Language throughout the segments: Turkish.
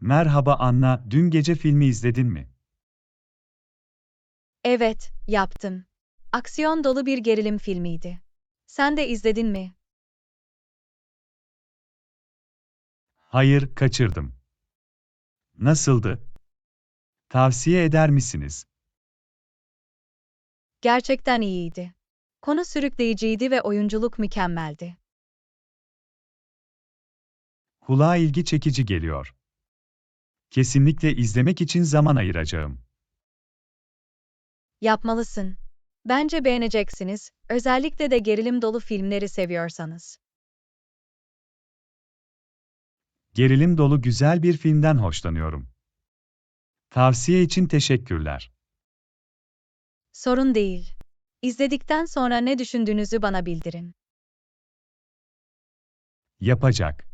Merhaba Anna, dün gece filmi izledin mi? Evet, yaptım. Aksiyon dolu bir gerilim filmiydi. Sen de izledin mi? Hayır, kaçırdım. Nasıldı? Tavsiye eder misiniz? Gerçekten iyiydi. Konu sürükleyiciydi ve oyunculuk mükemmeldi. Kulağa ilgi çekici geliyor. Kesinlikle izlemek için zaman ayıracağım. Yapmalısın. Bence beğeneceksiniz, özellikle de gerilim dolu filmleri seviyorsanız. Gerilim dolu güzel bir filmden hoşlanıyorum. Tavsiye için teşekkürler. Sorun değil. İzledikten sonra ne düşündüğünüzü bana bildirin. Yapacak.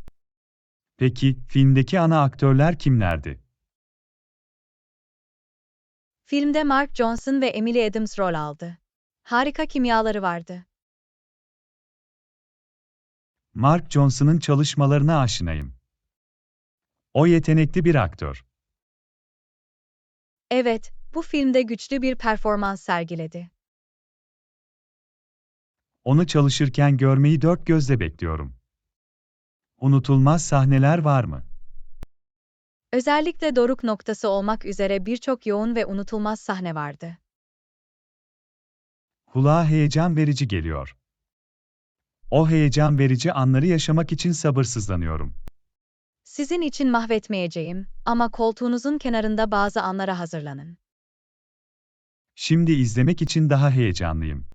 Peki, filmdeki ana aktörler kimlerdi? Filmde Mark Johnson ve Emily Adams rol aldı. Harika kimyaları vardı. Mark Johnson'ın çalışmalarına aşinayım. O yetenekli bir aktör. Evet, bu filmde güçlü bir performans sergiledi. Onu çalışırken görmeyi dört gözle bekliyorum. Unutulmaz sahneler var mı? Özellikle doruk noktası olmak üzere birçok yoğun ve unutulmaz sahne vardı. Kulağa heyecan verici geliyor. O heyecan verici anları yaşamak için sabırsızlanıyorum. Sizin için mahvetmeyeceğim ama koltuğunuzun kenarında bazı anlara hazırlanın. Şimdi izlemek için daha heyecanlıyım.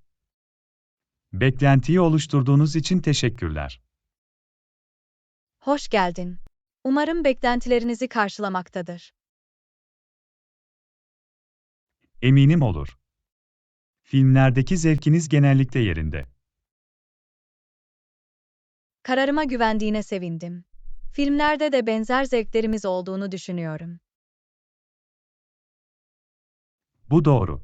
Beklentiyi oluşturduğunuz için teşekkürler. Hoş geldin. Umarım beklentilerinizi karşılamaktadır. Eminim olur. Filmlerdeki zevkiniz genellikle yerinde. Kararıma güvendiğine sevindim. Filmlerde de benzer zevklerimiz olduğunu düşünüyorum. Bu doğru.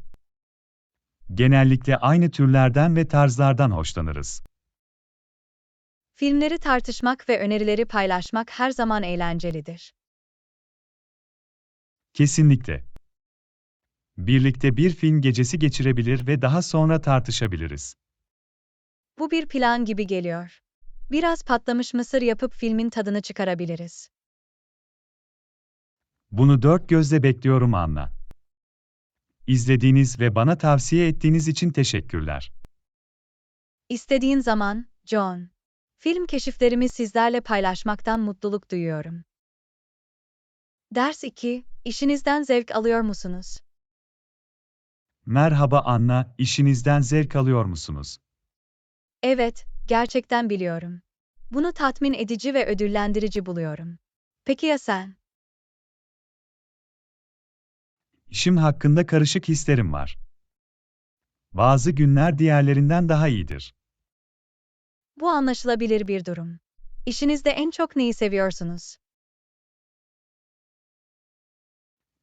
Genellikle aynı türlerden ve tarzlardan hoşlanırız. Filmleri tartışmak ve önerileri paylaşmak her zaman eğlencelidir. Kesinlikle. Birlikte bir film gecesi geçirebilir ve daha sonra tartışabiliriz. Bu bir plan gibi geliyor. Biraz patlamış mısır yapıp filmin tadını çıkarabiliriz. Bunu dört gözle bekliyorum Anna. İzlediğiniz ve bana tavsiye ettiğiniz için teşekkürler. İstediğin zaman, John. Film keşiflerimi sizlerle paylaşmaktan mutluluk duyuyorum. Ders 2, işinizden zevk alıyor musunuz? Merhaba Anna, işinizden zevk alıyor musunuz? Evet, gerçekten biliyorum. Bunu tatmin edici ve ödüllendirici buluyorum. Peki ya sen? İşim hakkında karışık hislerim var. Bazı günler diğerlerinden daha iyidir. Bu anlaşılabilir bir durum. İşinizde en çok neyi seviyorsunuz?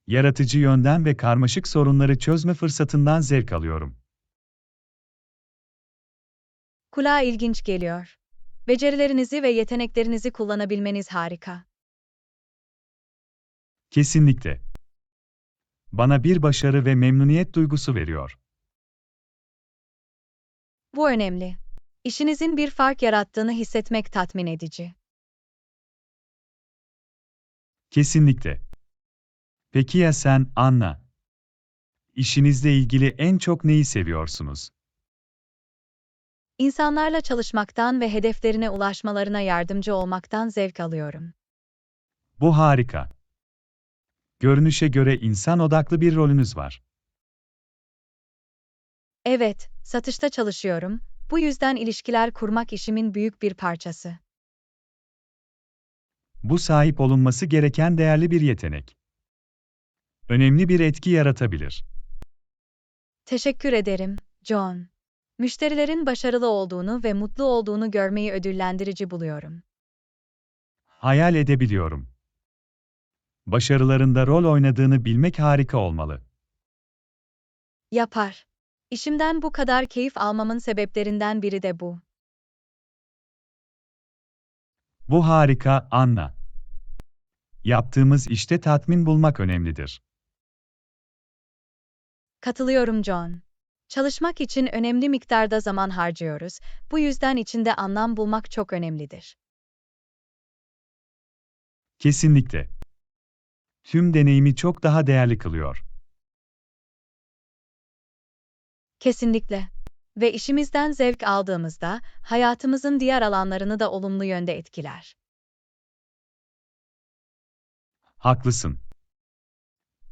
Yaratıcı yönden ve karmaşık sorunları çözme fırsatından zevk alıyorum. Kulağa ilginç geliyor. Becerilerinizi ve yeteneklerinizi kullanabilmeniz harika. Kesinlikle. Bana bir başarı ve memnuniyet duygusu veriyor. Bu önemli. İşinizin bir fark yarattığını hissetmek tatmin edici. Kesinlikle. Peki ya sen, Anna? İşinizle ilgili en çok neyi seviyorsunuz? İnsanlarla çalışmaktan ve hedeflerine ulaşmalarına yardımcı olmaktan zevk alıyorum. Bu harika. Görünüşe göre insan odaklı bir rolünüz var. Evet, satışta çalışıyorum. Bu yüzden ilişkiler kurmak işimin büyük bir parçası. Bu sahip olunması gereken değerli bir yetenek. Önemli bir etki yaratabilir. Teşekkür ederim, John. Müşterilerin başarılı olduğunu ve mutlu olduğunu görmeyi ödüllendirici buluyorum. Hayal edebiliyorum. Başarılarında rol oynadığını bilmek harika olmalı. Yapar. İşimden bu kadar keyif almamın sebeplerinden biri de bu. Bu harika, Anna. Yaptığımız işte tatmin bulmak önemlidir. Katılıyorum John. Çalışmak için önemli miktarda zaman harcıyoruz. Bu yüzden içinde anlam bulmak çok önemlidir. Kesinlikle. Tüm deneyimi çok daha değerli kılıyor. Kesinlikle. Ve işimizden zevk aldığımızda, hayatımızın diğer alanlarını da olumlu yönde etkiler. Haklısın.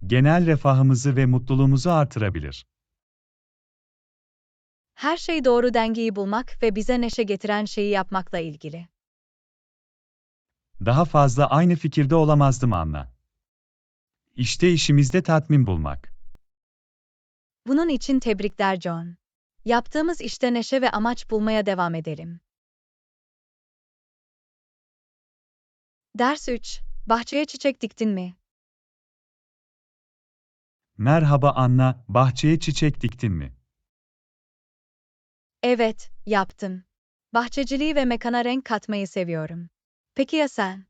Genel refahımızı ve mutluluğumuzu artırabilir. Her şey doğru dengeyi bulmak ve bize neşe getiren şeyi yapmakla ilgili. Daha fazla aynı fikirde olamazdım Anna. İşte işimizde tatmin bulmak. Bunun için tebrikler John. Yaptığımız işte neşe ve amaç bulmaya devam edelim. Ders 3. Bahçeye çiçek diktin mi? Merhaba Anna, bahçeye çiçek diktin mi? Evet, yaptım. Bahçeciliği ve mekana renk katmayı seviyorum. Peki ya sen?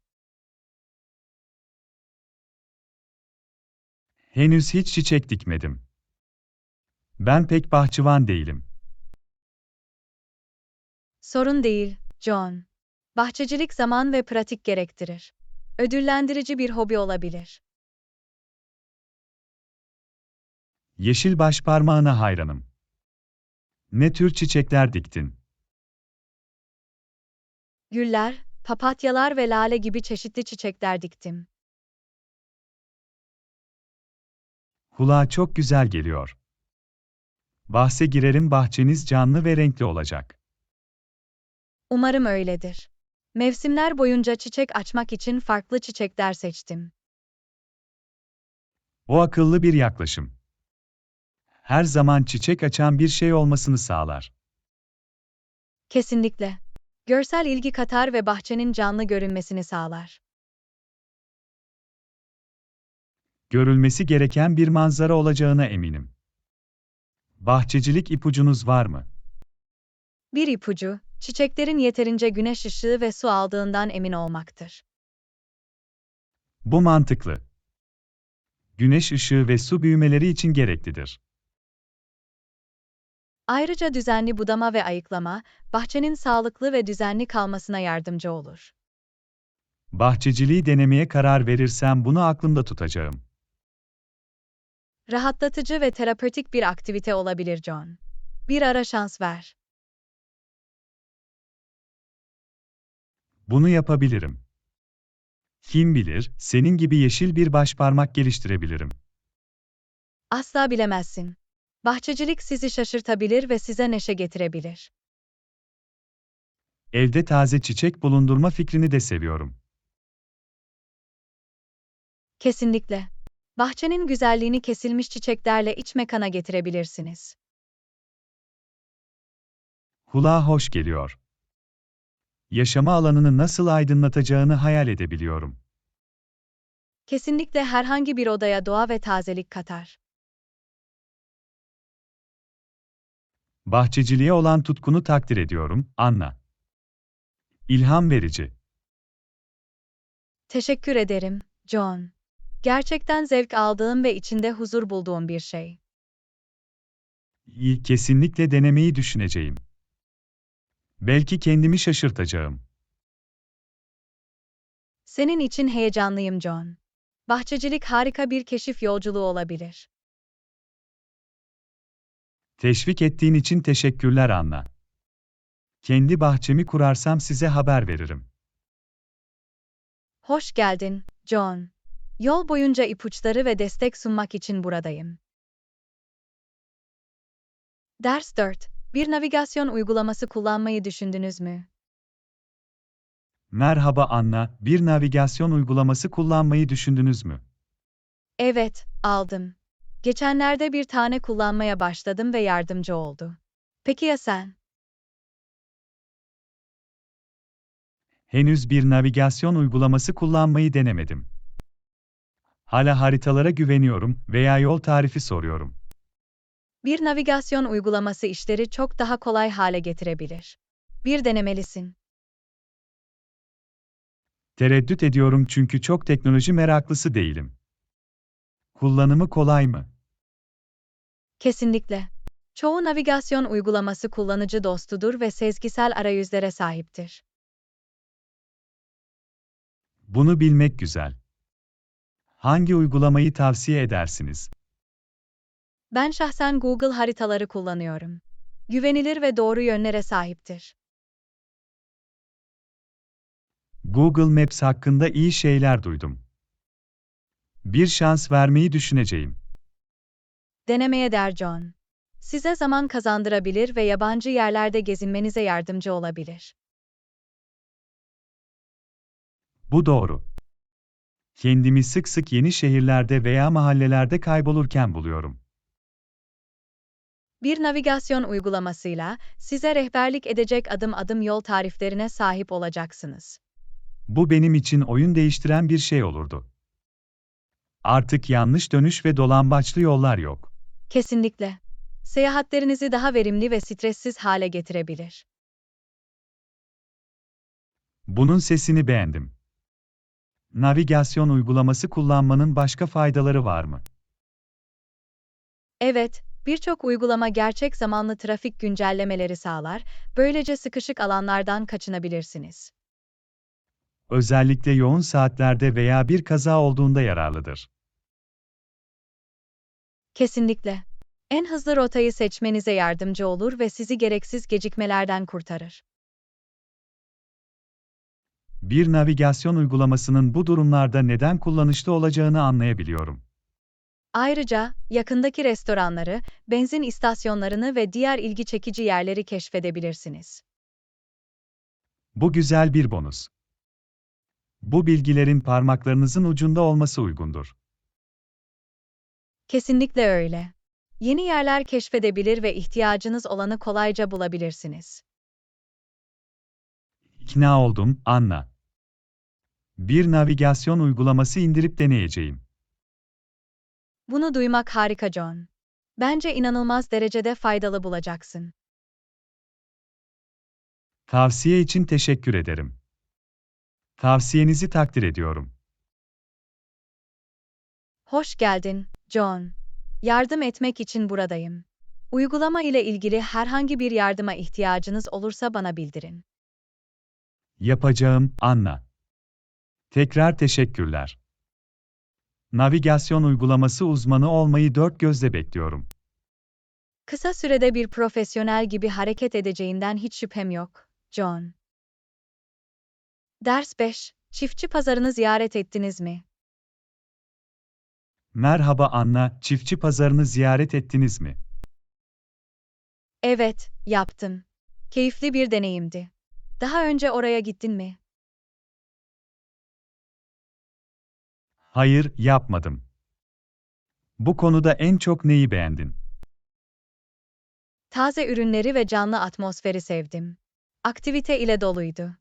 Henüz hiç çiçek dikmedim. Ben pek bahçıvan değilim. Sorun değil, John. Bahçecilik zaman ve pratik gerektirir. Ödüllendirici bir hobi olabilir. Yeşil başparmağına hayranım. Ne tür çiçekler diktin? Güller, papatyalar ve lale gibi çeşitli çiçekler diktim. Kulağa çok güzel geliyor. Bahse girerim, bahçeniz canlı ve renkli olacak. Umarım öyledir. Mevsimler boyunca çiçek açmak için farklı çiçekler seçtim. O akıllı bir yaklaşım. Her zaman çiçek açan bir şey olmasını sağlar. Kesinlikle. Görsel ilgi katar ve bahçenin canlı görünmesini sağlar. Görülmesi gereken bir manzara olacağına eminim. Bahçecilik ipucunuz var mı? Bir ipucu, çiçeklerin yeterince güneş ışığı ve su aldığından emin olmaktır. Bu mantıklı. Güneş ışığı ve su büyümeleri için gereklidir. Ayrıca düzenli budama ve ayıklama, bahçenin sağlıklı ve düzenli kalmasına yardımcı olur. Bahçeciliği denemeye karar verirsem bunu aklımda tutacağım. Rahatlatıcı ve terapötik bir aktivite olabilir John. Bir ara şans ver. Bunu yapabilirim. Kim bilir, senin gibi yeşil bir başparmak geliştirebilirim. Asla bilemezsin. Bahçecilik sizi şaşırtabilir ve size neşe getirebilir. Evde taze çiçek bulundurma fikrini de seviyorum. Kesinlikle. Bahçenin güzelliğini kesilmiş çiçeklerle iç mekana getirebilirsiniz. Kulağa hoş geliyor. Yaşama alanını nasıl aydınlatacağını hayal edebiliyorum. Kesinlikle herhangi bir odaya doğa ve tazelik katar. Bahçeciliğe olan tutkunu takdir ediyorum, Anna. İlham verici. Teşekkür ederim, John. Gerçekten zevk aldığım ve içinde huzur bulduğum bir şey. İyi, kesinlikle denemeyi düşüneceğim. Belki kendimi şaşırtacağım. Senin için heyecanlıyım John. Bahçecilik harika bir keşif yolculuğu olabilir. Teşvik ettiğin için teşekkürler Anna. Kendi bahçemi kurarsam size haber veririm. Hoş geldin, John. Yol boyunca ipuçları ve destek sunmak için buradayım. Ders 4. Bir navigasyon uygulaması kullanmayı düşündünüz mü? Merhaba Anna, bir navigasyon uygulaması kullanmayı düşündünüz mü? Evet, aldım. Geçenlerde bir tane kullanmaya başladım ve yardımcı oldu. Peki ya sen? Henüz bir navigasyon uygulaması kullanmayı denemedim. Hala haritalara güveniyorum veya yol tarifi soruyorum. Bir navigasyon uygulaması işleri çok daha kolay hale getirebilir. Bir denemelisin. Tereddüt ediyorum çünkü çok teknoloji meraklısı değilim. Kullanımı kolay mı? Kesinlikle. Çoğu navigasyon uygulaması kullanıcı dostudur ve sezgisel arayüzlere sahiptir. Bunu bilmek güzel. Hangi uygulamayı tavsiye edersiniz? Ben şahsen Google haritaları kullanıyorum. Güvenilir ve doğru yönlere sahiptir. Google Maps hakkında iyi şeyler duydum. Bir şans vermeyi düşüneceğim. Denemeye değer John. Size zaman kazandırabilir ve yabancı yerlerde gezinmenize yardımcı olabilir. Bu doğru. Kendimi sık sık yeni şehirlerde veya mahallelerde kaybolurken buluyorum. Bir navigasyon uygulamasıyla size rehberlik edecek adım adım yol tariflerine sahip olacaksınız. Bu benim için oyun değiştiren bir şey olurdu. Artık yanlış dönüş ve dolambaçlı yollar yok. Kesinlikle. Seyahatlerinizi daha verimli ve stressiz hale getirebilir. Bunun sesini beğendim. Navigasyon uygulaması kullanmanın başka faydaları var mı? Evet, birçok uygulama gerçek zamanlı trafik güncellemeleri sağlar, böylece sıkışık alanlardan kaçınabilirsiniz. Özellikle yoğun saatlerde veya bir kaza olduğunda yararlıdır. Kesinlikle. En hızlı rotayı seçmenize yardımcı olur ve sizi gereksiz gecikmelerden kurtarır. Bir navigasyon uygulamasının bu durumlarda neden kullanışlı olacağını anlayabiliyorum. Ayrıca, yakındaki restoranları, benzin istasyonlarını ve diğer ilgi çekici yerleri keşfedebilirsiniz. Bu güzel bir bonus. Bu bilgilerin parmaklarınızın ucunda olması uygundur. Kesinlikle öyle. Yeni yerler keşfedebilir ve ihtiyacınız olanı kolayca bulabilirsiniz. İkna oldum, Anna. Bir navigasyon uygulaması indirip deneyeceğim. Bunu duymak harika John. Bence inanılmaz derecede faydalı bulacaksın. Tavsiye için teşekkür ederim. Tavsiyenizi takdir ediyorum. Hoş geldin, John. Yardım etmek için buradayım. Uygulama ile ilgili herhangi bir yardıma ihtiyacınız olursa bana bildirin. Yapacağım, Anna. Tekrar teşekkürler. Navigasyon uygulaması uzmanı olmayı dört gözle bekliyorum. Kısa sürede bir profesyonel gibi hareket edeceğinden hiç şüphem yok, John. Ders 5. Çiftçi pazarını ziyaret ettiniz mi? Merhaba Anna, çiftçi pazarını ziyaret ettiniz mi? Evet, yaptım. Keyifli bir deneyimdi. Daha önce oraya gittin mi? Hayır, yapmadım. Bu konuda en çok neyi beğendin? Taze ürünleri ve canlı atmosferi sevdim. Aktivite ile doluydu.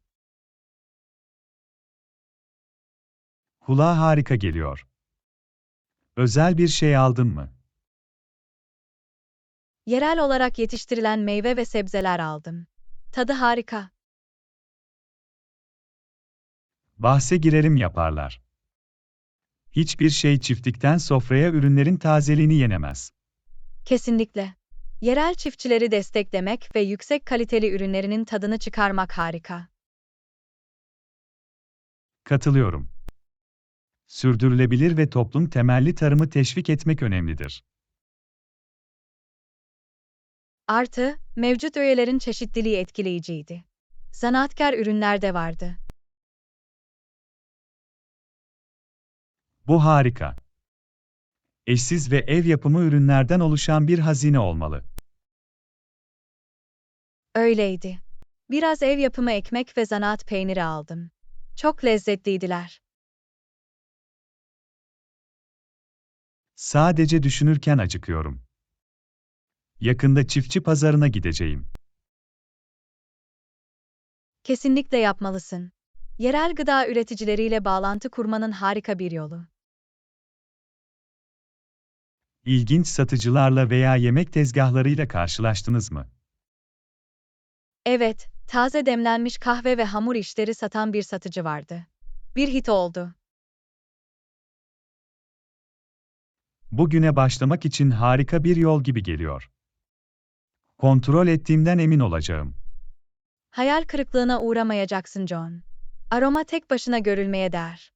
Kulağa harika geliyor. Özel bir şey aldın mı? Yerel olarak yetiştirilen meyve ve sebzeler aldım. Tadı harika. Bahse girerim yaparlar. Hiçbir şey çiftlikten sofraya ürünlerin tazeliğini yenemez. Kesinlikle. Yerel çiftçileri desteklemek ve yüksek kaliteli ürünlerinin tadını çıkarmak harika. Katılıyorum. Sürdürülebilir ve toplum temelli tarımı teşvik etmek önemlidir. Artı, mevcut öğelerin çeşitliliği etkileyiciydi. Zanaatkar ürünler de vardı. Bu harika. Eşsiz ve ev yapımı ürünlerden oluşan bir hazine olmalı. Öyleydi. Biraz ev yapımı ekmek ve zanaat peyniri aldım. Çok lezzetliydiler. Sadece düşünürken acıkıyorum. Yakında çiftçi pazarına gideceğim. Kesinlikle yapmalısın. Yerel gıda üreticileriyle bağlantı kurmanın harika bir yolu. İlginç satıcılarla veya yemek tezgahlarıyla karşılaştınız mı? Evet, taze demlenmiş kahve ve hamur işleri satan bir satıcı vardı. Bir hit oldu. Bugüne başlamak için harika bir yol gibi geliyor. Kontrol ettiğimden emin olacağım. Hayal kırıklığına uğramayacaksın John. Aroma tek başına görülmeye değer.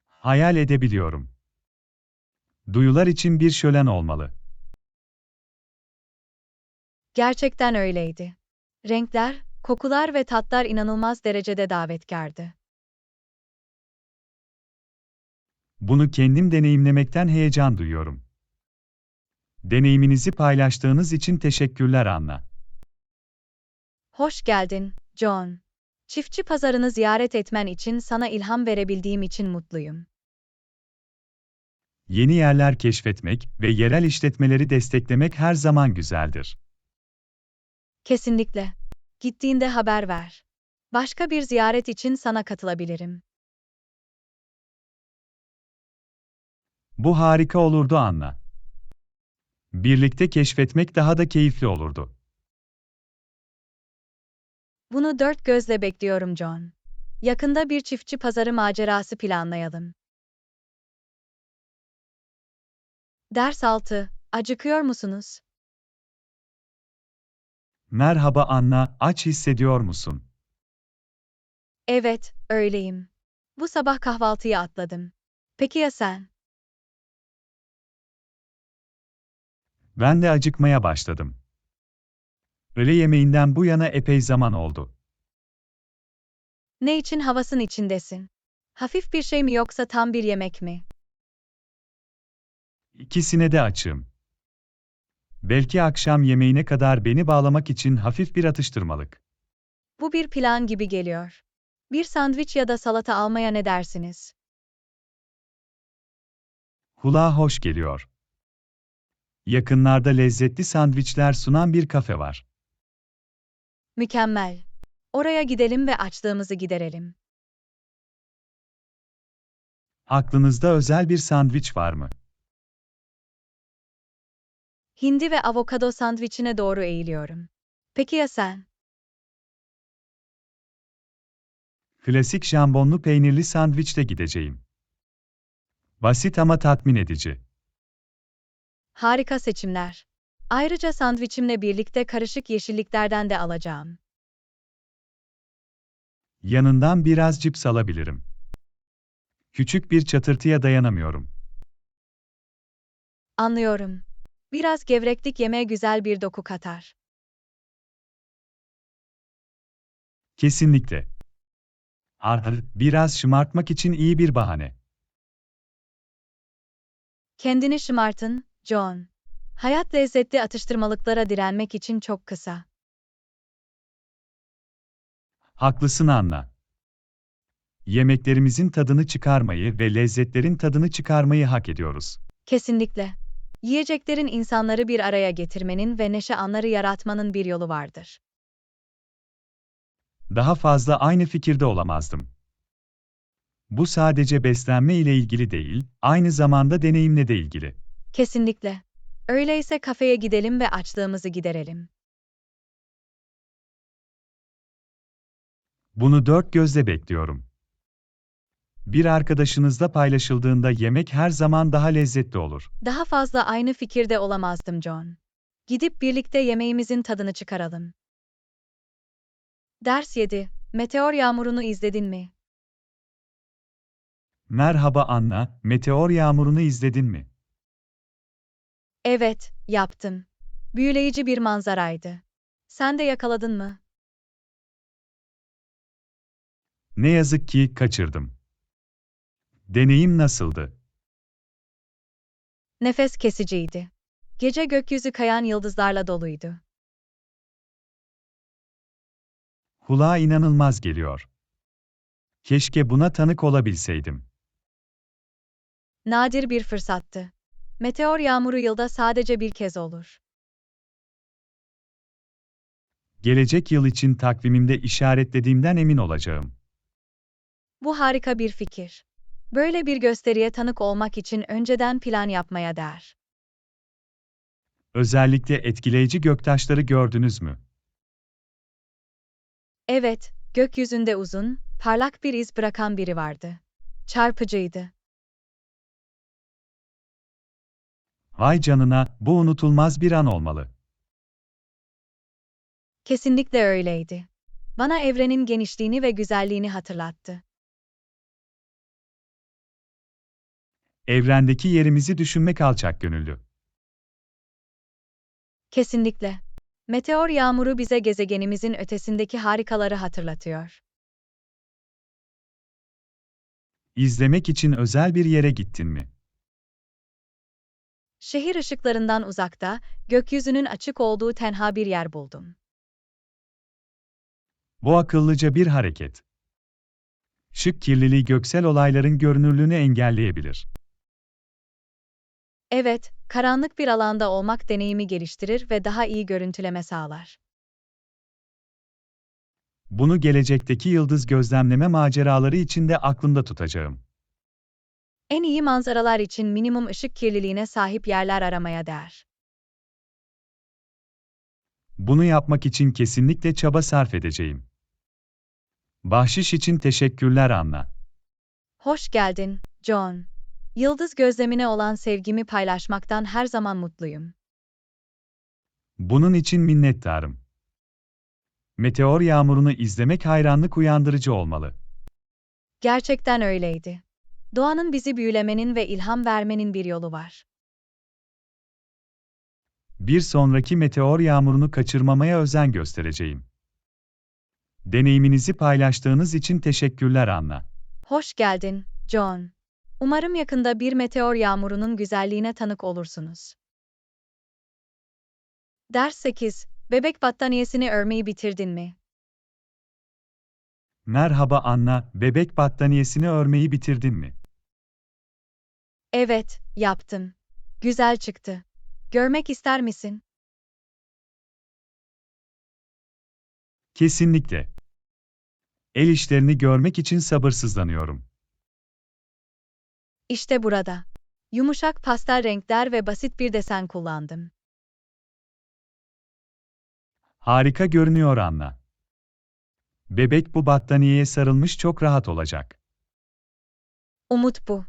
Hayal edebiliyorum. Duyular için bir şölen olmalı. Gerçekten öyleydi. Renkler, kokular ve tatlar inanılmaz derecede davetkardı. Bunu kendim deneyimlemekten heyecan duyuyorum. Deneyiminizi paylaştığınız için teşekkürler Anna. Hoş geldin, John. Çiftçi pazarını ziyaret etmen için sana ilham verebildiğim için mutluyum. Yeni yerler keşfetmek ve yerel işletmeleri desteklemek her zaman güzeldir. Kesinlikle. Gittiğinde haber ver. Başka bir ziyaret için sana katılabilirim. Bu harika olurdu Anna. Birlikte keşfetmek daha da keyifli olurdu. Bunu dört gözle bekliyorum John. Yakında bir çiftçi pazarı macerası planlayalım. Ders 6. Acıkıyor musunuz? Merhaba Anna, aç hissediyor musun? Evet, öyleyim. Bu sabah kahvaltıyı atladım. Peki ya sen? Ben de acıkmaya başladım. Öğle yemeğinden bu yana epey zaman oldu. Ne için havasın içindesin? Hafif bir şey mi yoksa tam bir yemek mi? İkisine de açığım. Belki akşam yemeğine kadar beni bağlamak için hafif bir atıştırmalık. Bu bir plan gibi geliyor. Bir sandviç ya da salata almaya ne dersiniz? Kulağa hoş geliyor. Yakınlarda lezzetli sandviçler sunan bir kafe var. Mükemmel. Oraya gidelim ve açlığımızı giderelim. Aklınızda özel bir sandviç var mı? Hindi ve avokado sandviçine doğru eğiliyorum. Peki ya sen? Klasik jambonlu peynirli sandviçle gideceğim. Basit ama tatmin edici. Harika seçimler. Ayrıca sandviçimle birlikte karışık yeşilliklerden de alacağım. Yanından biraz cips alabilirim. Küçük bir çatırtıya dayanamıyorum. Anlıyorum. Biraz gevreklik yemeğe güzel bir doku katar. Kesinlikle. Biraz şımartmak için iyi bir bahane. Kendini şımartın, John. Hayat lezzetli atıştırmalıklara direnmek için çok kısa. Haklısın Anna. Yemeklerimizin tadını çıkarmayı ve lezzetlerin tadını çıkarmayı hak ediyoruz. Kesinlikle. Yiyeceklerin insanları bir araya getirmenin ve neşe anları yaratmanın bir yolu vardır. Daha fazla aynı fikirde olamazdım. Bu sadece beslenme ile ilgili değil, aynı zamanda deneyimle de ilgili. Kesinlikle. Öyleyse kafeye gidelim ve açlığımızı giderelim. Bunu dört gözle bekliyorum. Bir arkadaşınızla paylaşıldığında yemek her zaman daha lezzetli olur. Daha fazla aynı fikirde olamazdım John. Gidip birlikte yemeğimizin tadını çıkaralım. Ders 7. Meteor yağmurunu izledin mi? Merhaba Anna, meteor yağmurunu izledin mi? Evet, yaptım. Büyüleyici bir manzaraydı. Sen de yakaladın mı? Ne yazık ki kaçırdım. Deneyim nasıldı? Nefes kesiciydi. Gece gökyüzü kayan yıldızlarla doluydu. Kulağa inanılmaz geliyor. Keşke buna tanık olabilseydim. Nadir bir fırsattı. Meteor yağmuru yılda sadece bir kez olur. Gelecek yıl için takvimimde işaretlediğimden emin olacağım. Bu harika bir fikir. Böyle bir gösteriye tanık olmak için önceden plan yapmaya değer. Özellikle etkileyici göktaşları gördünüz mü? Evet, gökyüzünde uzun, parlak bir iz bırakan biri vardı. Çarpıcıydı. Vay canına, bu unutulmaz bir an olmalı. Kesinlikle öyleydi. Bana evrenin genişliğini ve güzelliğini hatırlattı. Evrendeki yerimizi düşünmek alçakgönüllü. Kesinlikle. Meteor yağmuru bize gezegenimizin ötesindeki harikaları hatırlatıyor. İzlemek için özel bir yere gittin mi? Şehir ışıklarından uzakta, gökyüzünün açık olduğu tenha bir yer buldum. Bu akıllıca bir hareket. Şık kirliliği göksel olayların görünürlüğünü engelleyebilir. Evet, karanlık bir alanda olmak deneyimi geliştirir ve daha iyi görüntüleme sağlar. Bunu gelecekteki yıldız gözlemleme maceraları için de aklımda tutacağım. En iyi manzaralar için minimum ışık kirliliğine sahip yerler aramaya değer. Bunu yapmak için kesinlikle çaba sarf edeceğim. Bahşiş için teşekkürler Anna. Hoş geldin, John. Yıldız gözlemine olan sevgimi paylaşmaktan her zaman mutluyum. Bunun için minnettarım. Meteor yağmurunu izlemek hayranlık uyandırıcı olmalı. Gerçekten öyleydi. Doğanın bizi büyülemenin ve ilham vermenin bir yolu var. Bir sonraki meteor yağmurunu kaçırmamaya özen göstereceğim. Deneyiminizi paylaştığınız için teşekkürler Anna. Hoş geldin, John. Umarım yakında bir meteor yağmurunun güzelliğine tanık olursunuz. Ders 8. Bebek battaniyesini örmeyi bitirdin mi? Merhaba Anna, bebek battaniyesini örmeyi bitirdin mi? Evet, yaptım. Güzel çıktı. Görmek ister misin? Kesinlikle. El işlerini görmek için sabırsızlanıyorum. İşte burada. Yumuşak pastel renkler ve basit bir desen kullandım. Harika görünüyor Anna. Bebek bu battaniyeye sarılmış çok rahat olacak. Umut bu.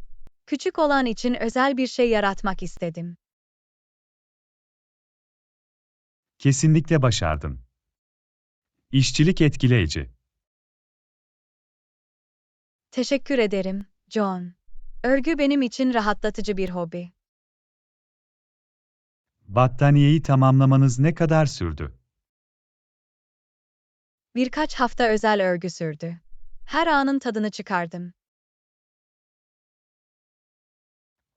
Küçük olan için özel bir şey yaratmak istedim. Kesinlikle başardın. İşçilik etkileyici. Teşekkür ederim, John. Örgü benim için rahatlatıcı bir hobi. Battaniyeyi tamamlamanız ne kadar sürdü? Birkaç hafta özel örgü sürdü. Her anın tadını çıkardım.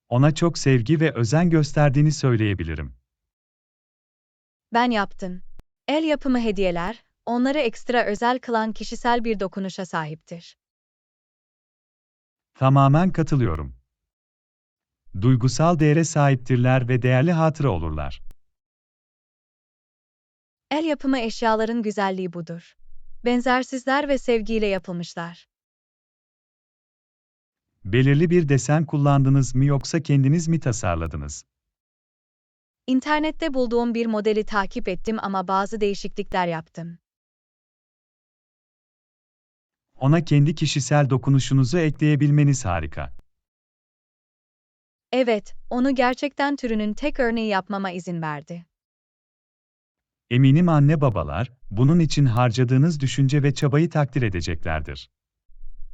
Ona çok sevgi ve özen gösterdiğini söyleyebilirim. Ben yaptım. El yapımı hediyeler, onları ekstra özel kılan kişisel bir dokunuşa sahiptir. Tamamen katılıyorum. Duygusal değere sahiptirler ve değerli hatıra olurlar. El yapımı eşyaların güzelliği budur. Benzersizler ve sevgiyle yapılmışlar. Belirli bir desen kullandınız mı yoksa kendiniz mi tasarladınız? İnternette bulduğum bir modeli takip ettim ama bazı değişiklikler yaptım. Ona kendi kişisel dokunuşunuzu ekleyebilmeniz harika. Evet, onu gerçekten türünün tek örneği yapmama izin verdi. Eminim anne babalar, bunun için harcadığınız düşünce ve çabayı takdir edeceklerdir.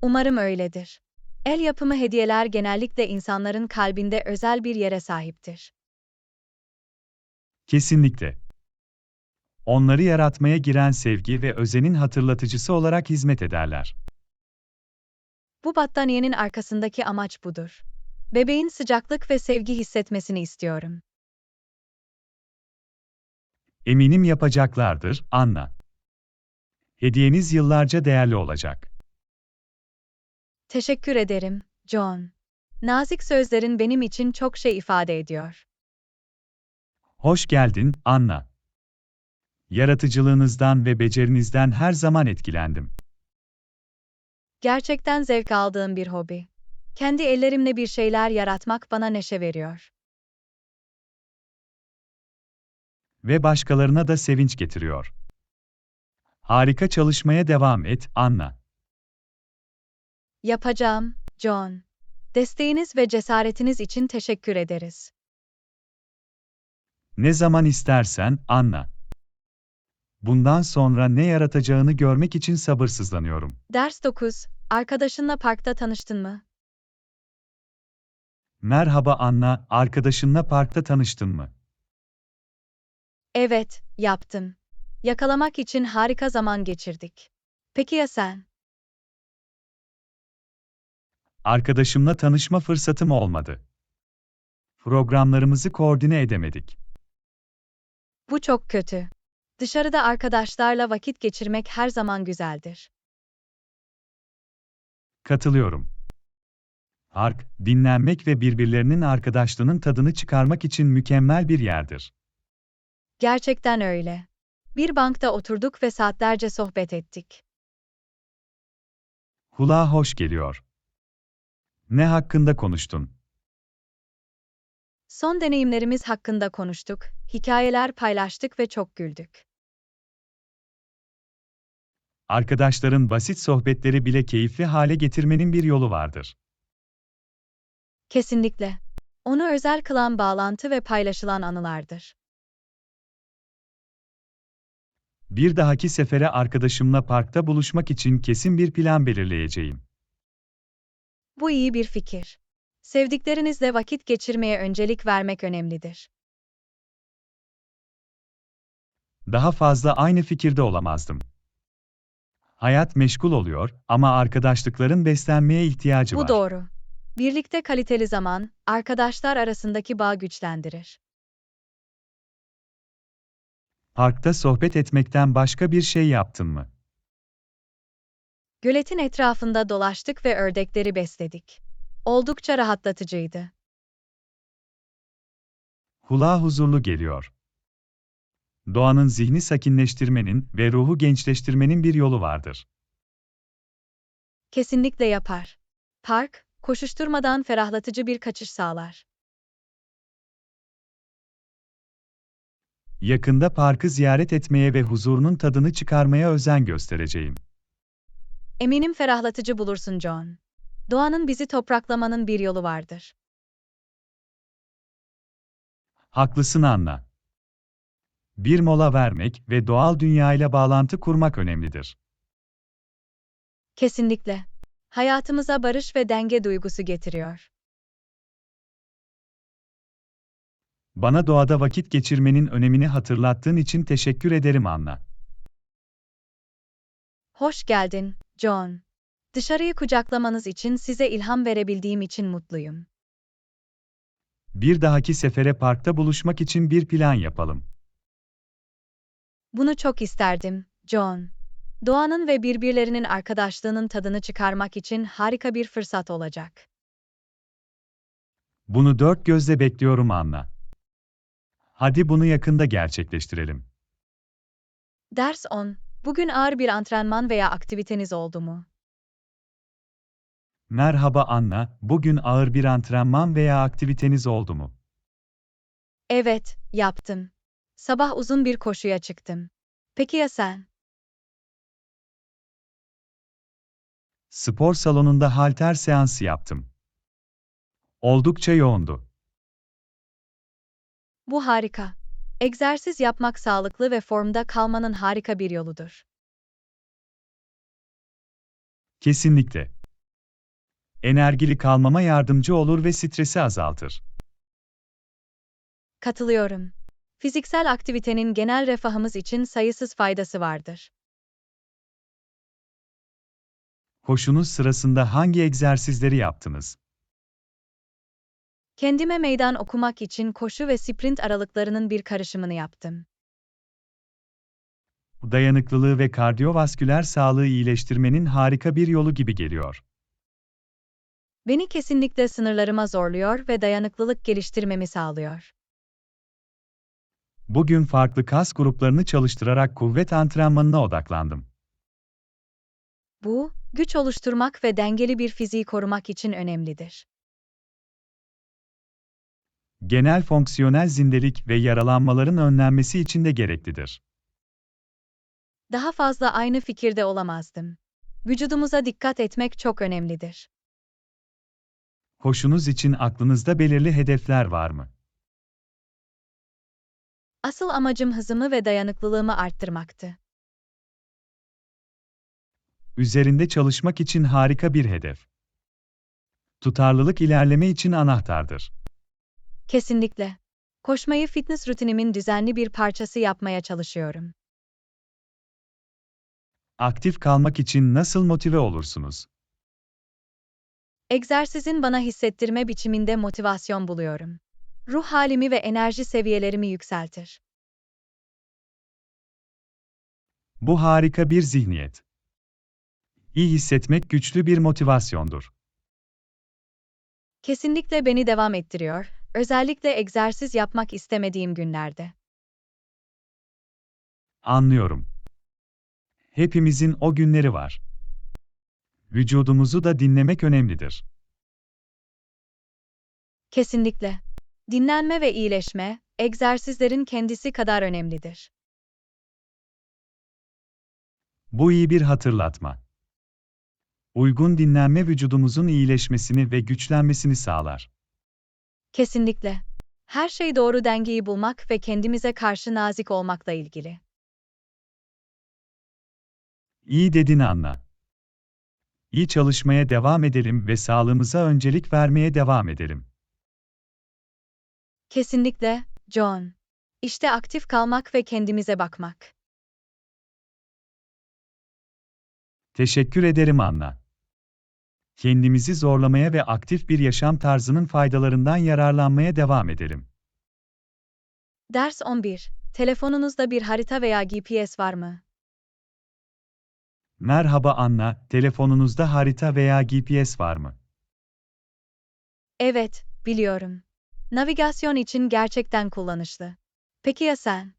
Umarım öyledir. El yapımı hediyeler genellikle insanların kalbinde özel bir yere sahiptir. Kesinlikle. Onları yaratmaya giren sevgi ve özenin hatırlatıcısı olarak hizmet ederler. Bu battaniyenin arkasındaki amaç budur. Bebeğin sıcaklık ve sevgi hissetmesini istiyorum. Eminim yapacaklardır, Anna. Hediyeniz yıllarca değerli olacak. Teşekkür ederim, John. Nazik sözlerin benim için çok şey ifade ediyor. Hoş geldin, Anna. Yaratıcılığınızdan ve becerinizden her zaman etkilendim. Gerçekten zevk aldığım bir hobi. Kendi ellerimle bir şeyler yaratmak bana neşe veriyor. Ve başkalarına da sevinç getiriyor. Harika çalışmaya devam et, Anna. Yapacağım, John. Desteğiniz ve cesaretiniz için teşekkür ederiz. Ne zaman istersen, Anna. Bundan sonra ne yaratacağını görmek için sabırsızlanıyorum. Ders 9. Arkadaşınla parkta tanıştın mı? Merhaba Anna, arkadaşınla parkta tanıştın mı? Evet, yaptım. Yakalamak için harika zaman geçirdik. Peki ya sen? Arkadaşımla tanışma fırsatım olmadı. Programlarımızı koordine edemedik. Bu çok kötü. Dışarıda arkadaşlarla vakit geçirmek her zaman güzeldir. Katılıyorum. Park, dinlenmek ve birbirlerinin arkadaşlığının tadını çıkarmak için mükemmel bir yerdir. Gerçekten öyle. Bir bankta oturduk ve saatlerce sohbet ettik. Kulağa hoş geliyor. Ne hakkında konuştun? Son deneyimlerimiz hakkında konuştuk, hikayeler paylaştık ve çok güldük. Arkadaşların basit sohbetleri bile keyifli hale getirmenin bir yolu vardır. Kesinlikle. Onu özel kılan bağlantı ve paylaşılan anılardır. Bir dahaki sefere arkadaşımla parkta buluşmak için kesin bir plan belirleyeceğim. Bu iyi bir fikir. Sevdiklerinizle vakit geçirmeye öncelik vermek önemlidir. Daha fazla aynı fikirde olamazdım. Hayat meşgul oluyor ama arkadaşlıkların beslenmeye ihtiyacı Bu var. doğru. Birlikte kaliteli zaman, arkadaşlar arasındaki bağ güçlendirir. Parkta sohbet etmekten başka bir şey yaptın mı? Göletin etrafında dolaştık ve ördekleri besledik. Oldukça rahatlatıcıydı. Kulağa huzurlu geliyor. Doğanın zihni sakinleştirmenin ve ruhu gençleştirmenin bir yolu vardır. Kesinlikle yapar. Park, koşuşturmadan ferahlatıcı bir kaçış sağlar. Yakında parkı ziyaret etmeye ve huzurunun tadını çıkarmaya özen göstereceğim. Eminim ferahlatıcı bulursun John. Doğanın bizi topraklamanın bir yolu vardır. Haklısın Anna. Bir mola vermek ve doğal dünyayla bağlantı kurmak önemlidir. Kesinlikle. Hayatımıza barış ve denge duygusu getiriyor. Bana doğada vakit geçirmenin önemini hatırlattığın için teşekkür ederim Anna. Hoş geldin, John. Dışarıyı kucaklamanız için size ilham verebildiğim için mutluyum. Bir dahaki sefere parkta buluşmak için bir plan yapalım. Bunu çok isterdim, John. Doğanın ve birbirlerinin arkadaşlığının tadını çıkarmak için harika bir fırsat olacak. Bunu dört gözle bekliyorum Anna. Hadi bunu yakında gerçekleştirelim. Ders 10. Bugün ağır bir antrenman veya aktiviteniz oldu mu? Merhaba Anna, bugün ağır bir antrenman veya aktiviteniz oldu mu? Evet, yaptım. Sabah uzun bir koşuya çıktım. Peki ya sen? Spor salonunda halter seansı yaptım. Oldukça yoğundu. Bu harika. Egzersiz yapmak sağlıklı ve formda kalmanın harika bir yoludur. Kesinlikle. Enerjili kalmama yardımcı olur ve stresi azaltır. Katılıyorum. Fiziksel aktivitenin genel refahımız için sayısız faydası vardır. Koşunuz sırasında hangi egzersizleri yaptınız? Kendime meydan okumak için koşu ve sprint aralıklarının bir karışımını yaptım. Dayanıklılığı ve kardiyovasküler sağlığı iyileştirmenin harika bir yolu gibi geliyor. Beni kesinlikle sınırlarıma zorluyor ve dayanıklılık geliştirmemi sağlıyor. Bugün farklı kas gruplarını çalıştırarak kuvvet antrenmanına odaklandım. Bu, güç oluşturmak ve dengeli bir fiziği korumak için önemlidir. Genel fonksiyonel zindelik ve yaralanmaların önlenmesi için de gereklidir. Daha fazla aynı fikirde olamazdım. Vücudumuza dikkat etmek çok önemlidir. Koşunuz için aklınızda belirli hedefler var mı? Asıl amacım hızımı ve dayanıklılığımı arttırmaktı. Üzerinde çalışmak için harika bir hedef. Tutarlılık ilerleme için anahtardır. Kesinlikle. Koşmayı fitness rutinimin düzenli bir parçası yapmaya çalışıyorum. Aktif kalmak için nasıl motive olursunuz? Egzersizin bana hissettirme biçiminde motivasyon buluyorum. Ruh halimi ve enerji seviyelerimi yükseltir. Bu harika bir zihniyet. İyi hissetmek güçlü bir motivasyondur. Kesinlikle beni devam ettiriyor, özellikle egzersiz yapmak istemediğim günlerde. Anlıyorum. Hepimizin o günleri var. Vücudumuzu da dinlemek önemlidir. Kesinlikle. Dinlenme ve iyileşme, egzersizlerin kendisi kadar önemlidir. Bu iyi bir hatırlatma. Uygun dinlenme vücudumuzun iyileşmesini ve güçlenmesini sağlar. Kesinlikle. Her şey doğru dengeyi bulmak ve kendimize karşı nazik olmakla ilgili. İyi dedin Anna. İyi çalışmaya devam edelim ve sağlığımıza öncelik vermeye devam edelim. Kesinlikle, John. İşte aktif kalmak ve kendimize bakmak. Teşekkür ederim Anna. Kendimizi zorlamaya ve aktif bir yaşam tarzının faydalarından yararlanmaya devam edelim. Ders 11. Telefonunuzda bir harita veya GPS var mı? Merhaba Anna, telefonunuzda harita veya GPS var mı? Evet, biliyorum. Navigasyon için gerçekten kullanışlı. Peki ya sen?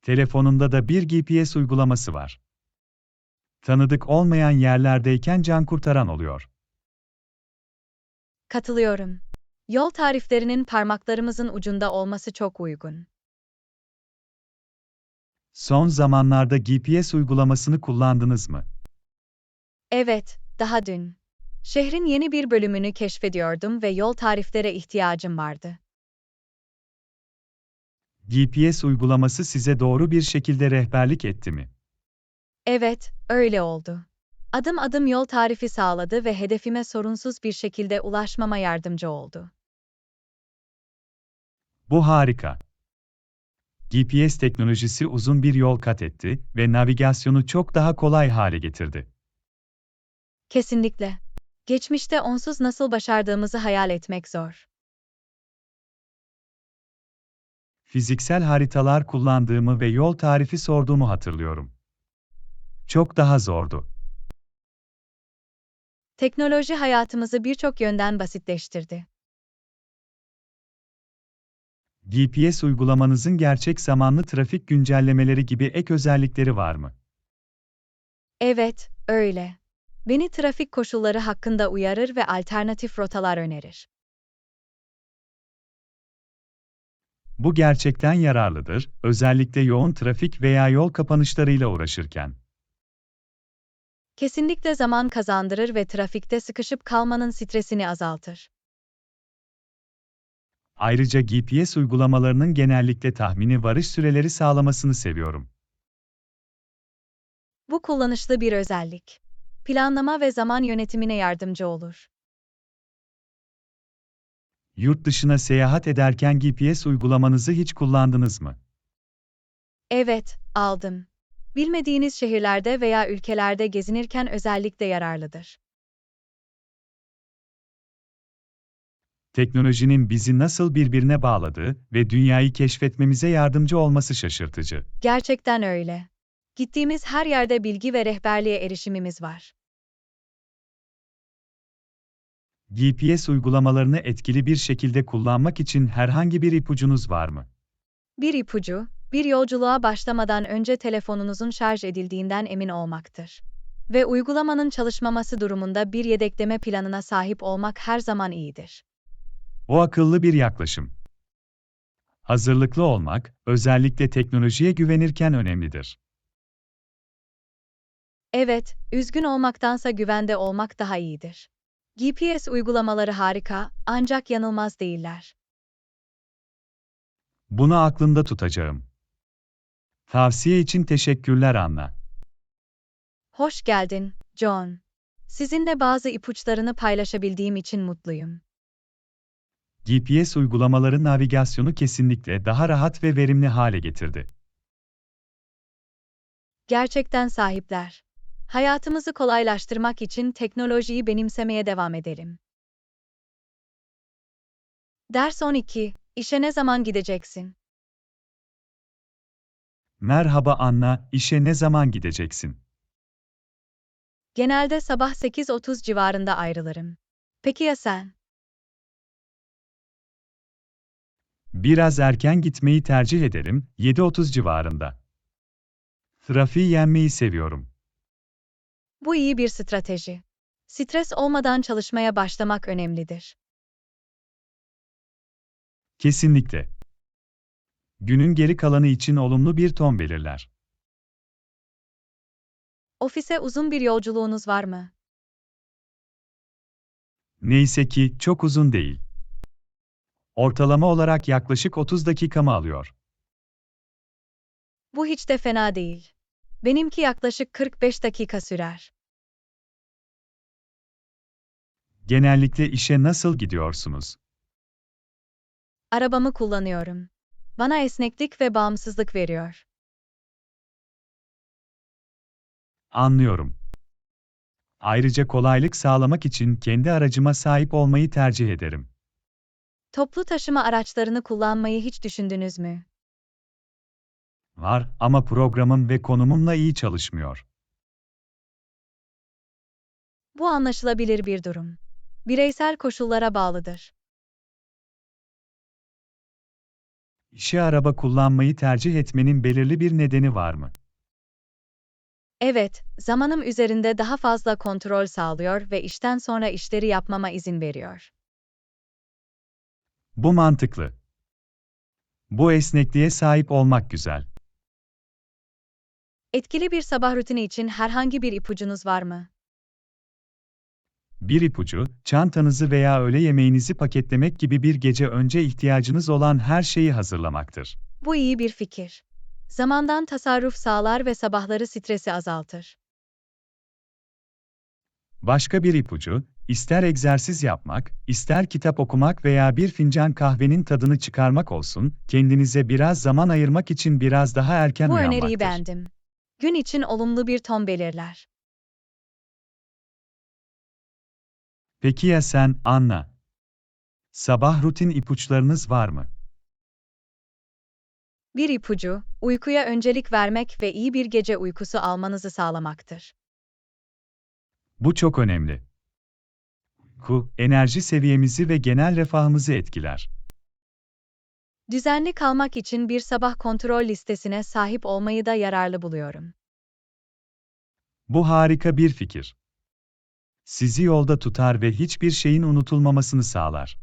Telefonumda da bir GPS uygulaması var. Tanıdık olmayan yerlerdeyken can kurtaran oluyor. Katılıyorum. Yol tariflerinin parmaklarımızın ucunda olması çok uygun. Son zamanlarda GPS uygulamasını kullandınız mı? Evet, daha dün. Şehrin yeni bir bölümünü keşfediyordum ve yol tariflere ihtiyacım vardı. GPS uygulaması size doğru bir şekilde rehberlik etti mi? Evet, öyle oldu. Adım adım yol tarifi sağladı ve hedefime sorunsuz bir şekilde ulaşmama yardımcı oldu. Bu harika. GPS teknolojisi uzun bir yol kat etti ve navigasyonu çok daha kolay hale getirdi. Kesinlikle. Geçmişte onsuz nasıl başardığımızı hayal etmek zor. Fiziksel haritalar kullandığımı ve yol tarifi sorduğumu hatırlıyorum. Çok daha zordu. Teknoloji hayatımızı birçok yönden basitleştirdi. GPS uygulamanızın gerçek zamanlı trafik güncellemeleri gibi ek özellikleri var mı? Evet, öyle. Beni trafik koşulları hakkında uyarır ve alternatif rotalar önerir. Bu gerçekten yararlıdır, özellikle yoğun trafik veya yol kapanışlarıyla uğraşırken. Kesinlikle zaman kazandırır ve trafikte sıkışıp kalmanın stresini azaltır. Ayrıca GPS uygulamalarının genellikle tahmini varış süreleri sağlamasını seviyorum. Bu kullanışlı bir özellik. Planlama ve zaman yönetimine yardımcı olur. Yurt dışına seyahat ederken GPS uygulamanızı hiç kullandınız mı? Evet, aldım. Bilmediğiniz şehirlerde veya ülkelerde gezinirken özellikle yararlıdır. Teknolojinin bizi nasıl birbirine bağladığı ve dünyayı keşfetmemize yardımcı olması şaşırtıcı. Gerçekten öyle. Gittiğimiz her yerde bilgi ve rehberliğe erişimimiz var. GPS uygulamalarını etkili bir şekilde kullanmak için herhangi bir ipucunuz var mı? Bir ipucu, bir yolculuğa başlamadan önce telefonunuzun şarj edildiğinden emin olmaktır. Ve uygulamanın çalışmaması durumunda bir yedekleme planına sahip olmak her zaman iyidir. O akıllı bir yaklaşım. Hazırlıklı olmak, özellikle teknolojiye güvenirken önemlidir. Evet, üzgün olmaktansa güvende olmak daha iyidir. GPS uygulamaları harika, ancak yanılmaz değiller. Bunu aklımda tutacağım. Tavsiye için teşekkürler Anna. Hoş geldin, John. Sizinle bazı ipuçlarını paylaşabildiğim için mutluyum. GPS uygulamaları navigasyonu kesinlikle daha rahat ve verimli hale getirdi. Gerçekten sahipler. Hayatımızı kolaylaştırmak için teknolojiyi benimsemeye devam edelim. Ders 12. İşe ne zaman gideceksin? Merhaba Anna, işe ne zaman gideceksin? Genelde sabah 8:30 civarında ayrılırım. Peki ya sen? Biraz erken gitmeyi tercih ederim, 7:30 civarında. Trafiği yenmeyi seviyorum. Bu iyi bir strateji. Stres olmadan çalışmaya başlamak önemlidir. Kesinlikle. Günün geri kalanı için olumlu bir ton belirler. Ofise uzun bir yolculuğunuz var mı? Neyse ki çok uzun değil. Ortalama olarak yaklaşık 30 dakikamı alıyor. Bu hiç de fena değil. Benimki yaklaşık 45 dakika sürer. Genellikle işe nasıl gidiyorsunuz? Arabamı kullanıyorum. Bana esneklik ve bağımsızlık veriyor. Anlıyorum. Ayrıca kolaylık sağlamak için kendi aracıma sahip olmayı tercih ederim. Toplu taşıma araçlarını kullanmayı hiç düşündünüz mü? Var ama programım ve konumumla iyi çalışmıyor. Bu anlaşılabilir bir durum. Bireysel koşullara bağlıdır. İşe araba kullanmayı tercih etmenin belirli bir nedeni var mı? Evet, zamanım üzerinde daha fazla kontrol sağlıyor ve işten sonra işleri yapmama izin veriyor. Bu mantıklı. Bu esnekliğe sahip olmak güzel. Etkili bir sabah rutini için herhangi bir ipucunuz var mı? Bir ipucu, çantanızı veya öğle yemeğinizi paketlemek gibi bir gece önce ihtiyacınız olan her şeyi hazırlamaktır. Bu iyi bir fikir. Zamandan tasarruf sağlar ve sabahları stresi azaltır. Başka bir ipucu, ister egzersiz yapmak, ister kitap okumak veya bir fincan kahvenin tadını çıkarmak olsun, kendinize biraz zaman ayırmak için biraz daha erken Bu öneriyi uyanmaktır. beğendim. Gün için olumlu bir ton belirler. Peki ya sen, Anna? Sabah rutin ipuçlarınız var mı? Bir ipucu, uykuya öncelik vermek ve iyi bir gece uykusu almanızı sağlamaktır. Bu çok önemli. Uyku, enerji seviyemizi ve genel refahımızı etkiler. Düzenli kalmak için bir sabah kontrol listesine sahip olmayı da yararlı buluyorum. Bu harika bir fikir. Sizi yolda tutar ve hiçbir şeyin unutulmamasını sağlar.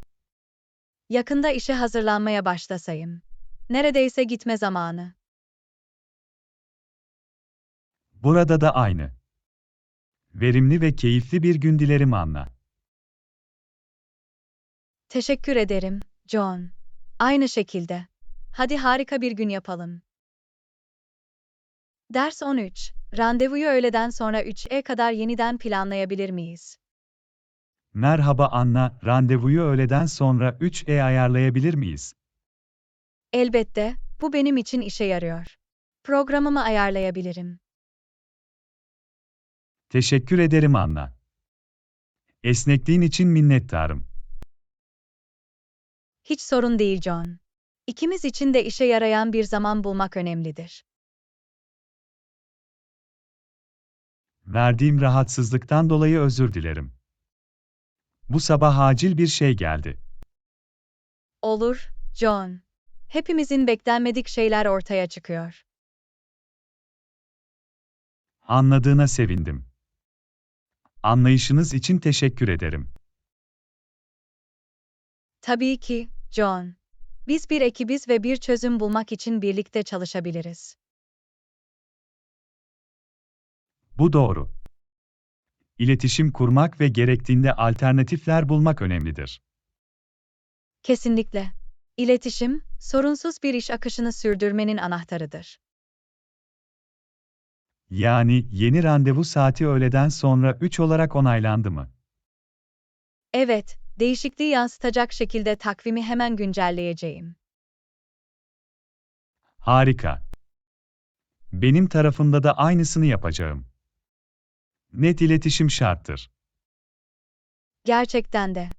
Yakında işe hazırlanmaya başlasayım. Neredeyse gitme zamanı. Burada da aynı. Verimli ve keyifli bir gün dilerim Anna. Teşekkür ederim, John. Aynı şekilde. Hadi harika bir gün yapalım. Ders 13. Randevuyu öğleden sonra 3'e kadar yeniden planlayabilir miyiz? Merhaba Anna, randevuyu öğleden sonra 3'e ayarlayabilir miyiz? Elbette, bu benim için işe yarıyor. Programımı ayarlayabilirim. Teşekkür ederim Anna. Esnekliğin için minnettarım. Hiç sorun değil John. İkimiz için de işe yarayan bir zaman bulmak önemlidir. Verdiğim rahatsızlıktan dolayı özür dilerim. Bu sabah acil bir şey geldi. Olur, John. Hepimizin beklenmedik şeyler ortaya çıkıyor. Anladığına sevindim. Anlayışınız için teşekkür ederim. Tabii ki, John. Biz bir ekibiz ve bir çözüm bulmak için birlikte çalışabiliriz. Bu doğru. İletişim kurmak ve gerektiğinde alternatifler bulmak önemlidir. Kesinlikle. İletişim, sorunsuz bir iş akışını sürdürmenin anahtarıdır. Yani yeni randevu saati öğleden sonra 3 olarak onaylandı mı? Evet, değişikliği yansıtacak şekilde takvimi hemen güncelleyeceğim. Harika. Benim tarafımda da aynısını yapacağım. Net iletişim şarttır. Gerçekten de.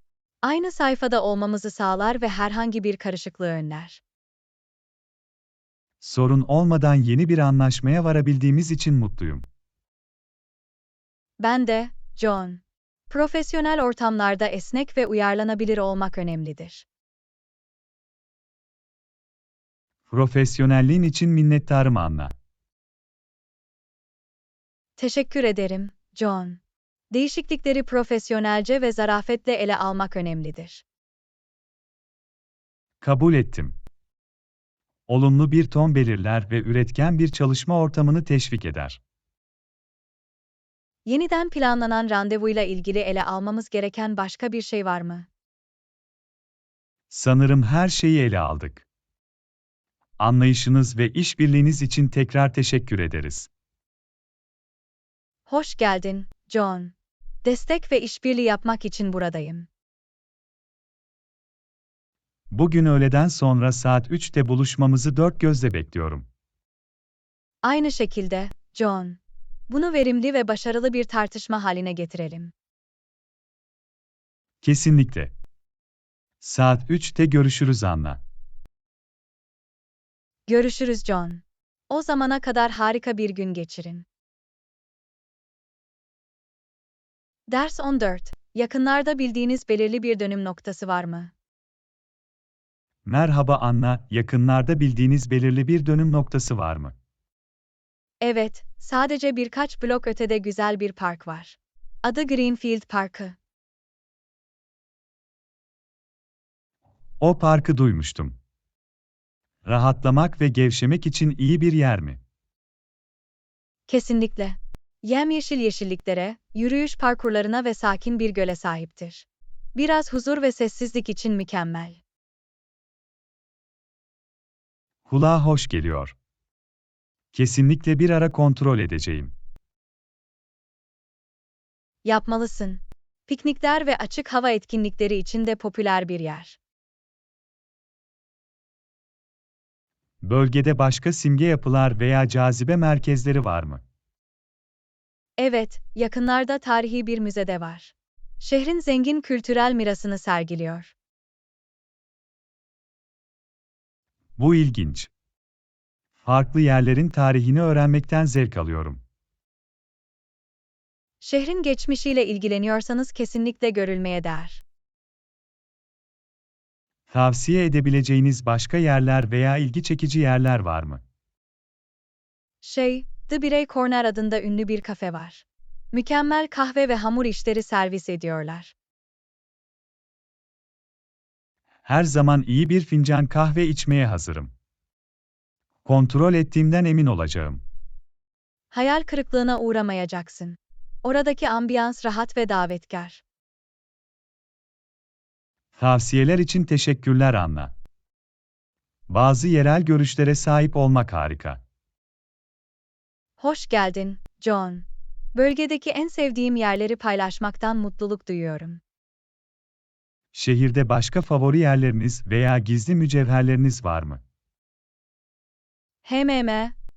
Aynı sayfada olmamızı sağlar ve herhangi bir karışıklığı önler. Sorun olmadan yeni bir anlaşmaya varabildiğimiz için mutluyum. Ben de, John. Profesyonel ortamlarda esnek ve uyarlanabilir olmak önemlidir. Profesyonelliğin için minnettarım Anna. Teşekkür ederim, John. Değişiklikleri profesyonelce ve zarafetle ele almak önemlidir. Kabul ettim. Olumlu bir ton belirler ve üretken bir çalışma ortamını teşvik eder. Yeniden planlanan randevuyla ilgili ele almamız gereken başka bir şey var mı? Sanırım her şeyi ele aldık. Anlayışınız ve işbirliğiniz için tekrar teşekkür ederiz. Hoş geldin, John. Destek ve işbirliği yapmak için buradayım. Bugün öğleden sonra saat 3'te buluşmamızı dört gözle bekliyorum. Aynı şekilde, John. Bunu verimli ve başarılı bir tartışma haline getirelim. Kesinlikle. Saat 3'te görüşürüz Anna. Görüşürüz John. O zamana kadar harika bir gün geçirin. Ders 14. Yakınlarda bildiğiniz belirli bir dönüm noktası var mı? Merhaba Anna, yakınlarda bildiğiniz belirli bir dönüm noktası var mı? Evet, sadece birkaç blok ötede güzel bir park var. Adı Greenfield Parkı. O parkı duymuştum. Rahatlamak ve gevşemek için iyi bir yer mi? Kesinlikle. Yemyeşil yeşilliklere, yürüyüş parkurlarına ve sakin bir göle sahiptir. Biraz huzur ve sessizlik için mükemmel. Kulağa hoş geliyor. Kesinlikle bir ara kontrol edeceğim. Yapmalısın. Piknikler ve açık hava etkinlikleri için de popüler bir yer. Bölgede başka simge yapılar veya cazibe merkezleri var mı? Evet, yakınlarda tarihi bir müzede var. Şehrin zengin kültürel mirasını sergiliyor. Bu ilginç. Farklı yerlerin tarihini öğrenmekten zevk alıyorum. Şehrin geçmişiyle ilgileniyorsanız kesinlikle görülmeye değer. Tavsiye edebileceğiniz başka yerler veya ilgi çekici yerler var mı? The Birey Corner adında ünlü bir kafe var. Mükemmel kahve ve hamur işleri servis ediyorlar. Her zaman iyi bir fincan kahve içmeye hazırım. Kontrol ettiğimden emin olacağım. Hayal kırıklığına uğramayacaksın. Oradaki ambiyans rahat ve davetkar. Tavsiyeler için teşekkürler Anna. Bazı yerel görüşlere sahip olmak harika. Hoş geldin, John. Bölgedeki en sevdiğim yerleri paylaşmaktan mutluluk duyuyorum. Şehirde başka favori yerleriniz veya gizli mücevherleriniz var mı?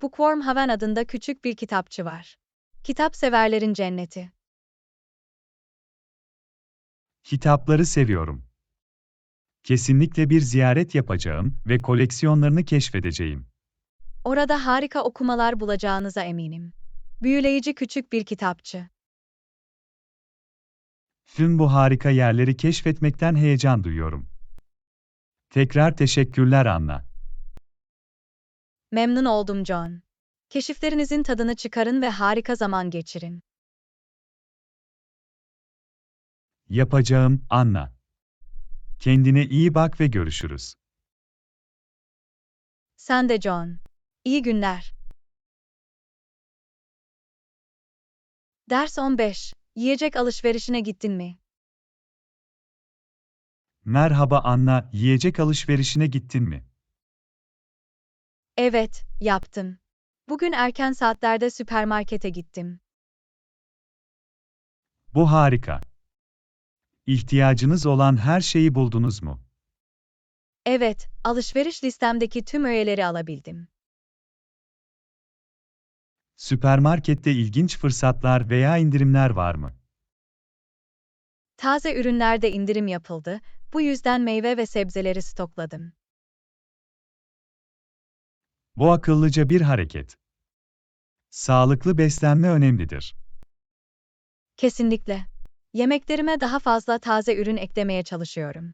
Bookworm Haven adında küçük bir kitapçı var. Kitap severlerin cenneti. Kitapları seviyorum. Kesinlikle bir ziyaret yapacağım ve koleksiyonlarını keşfedeceğim. Orada harika okumalar bulacağınıza eminim. Büyüleyici küçük bir kitapçı. Tüm bu harika yerleri keşfetmekten heyecan duyuyorum. Tekrar teşekkürler Anna. Memnun oldum John. Keşiflerinizin tadını çıkarın ve harika zaman geçirin. Yapacağım, Anna. Kendine iyi bak ve görüşürüz. Sen de John. İyi günler. Ders 15. Yiyecek alışverişine gittin mi? Merhaba Anna, yiyecek alışverişine gittin mi? Evet, yaptım. Bugün erken saatlerde süpermarkete gittim. Bu harika. İhtiyacınız olan her şeyi buldunuz mu? Evet, alışveriş listemdeki tüm öğeleri alabildim. Süpermarkette ilginç fırsatlar veya indirimler var mı? Taze ürünlerde indirim yapıldı, bu yüzden meyve ve sebzeleri stokladım. Bu akıllıca bir hareket. Sağlıklı beslenme önemlidir. Kesinlikle. Yemeklerime daha fazla taze ürün eklemeye çalışıyorum.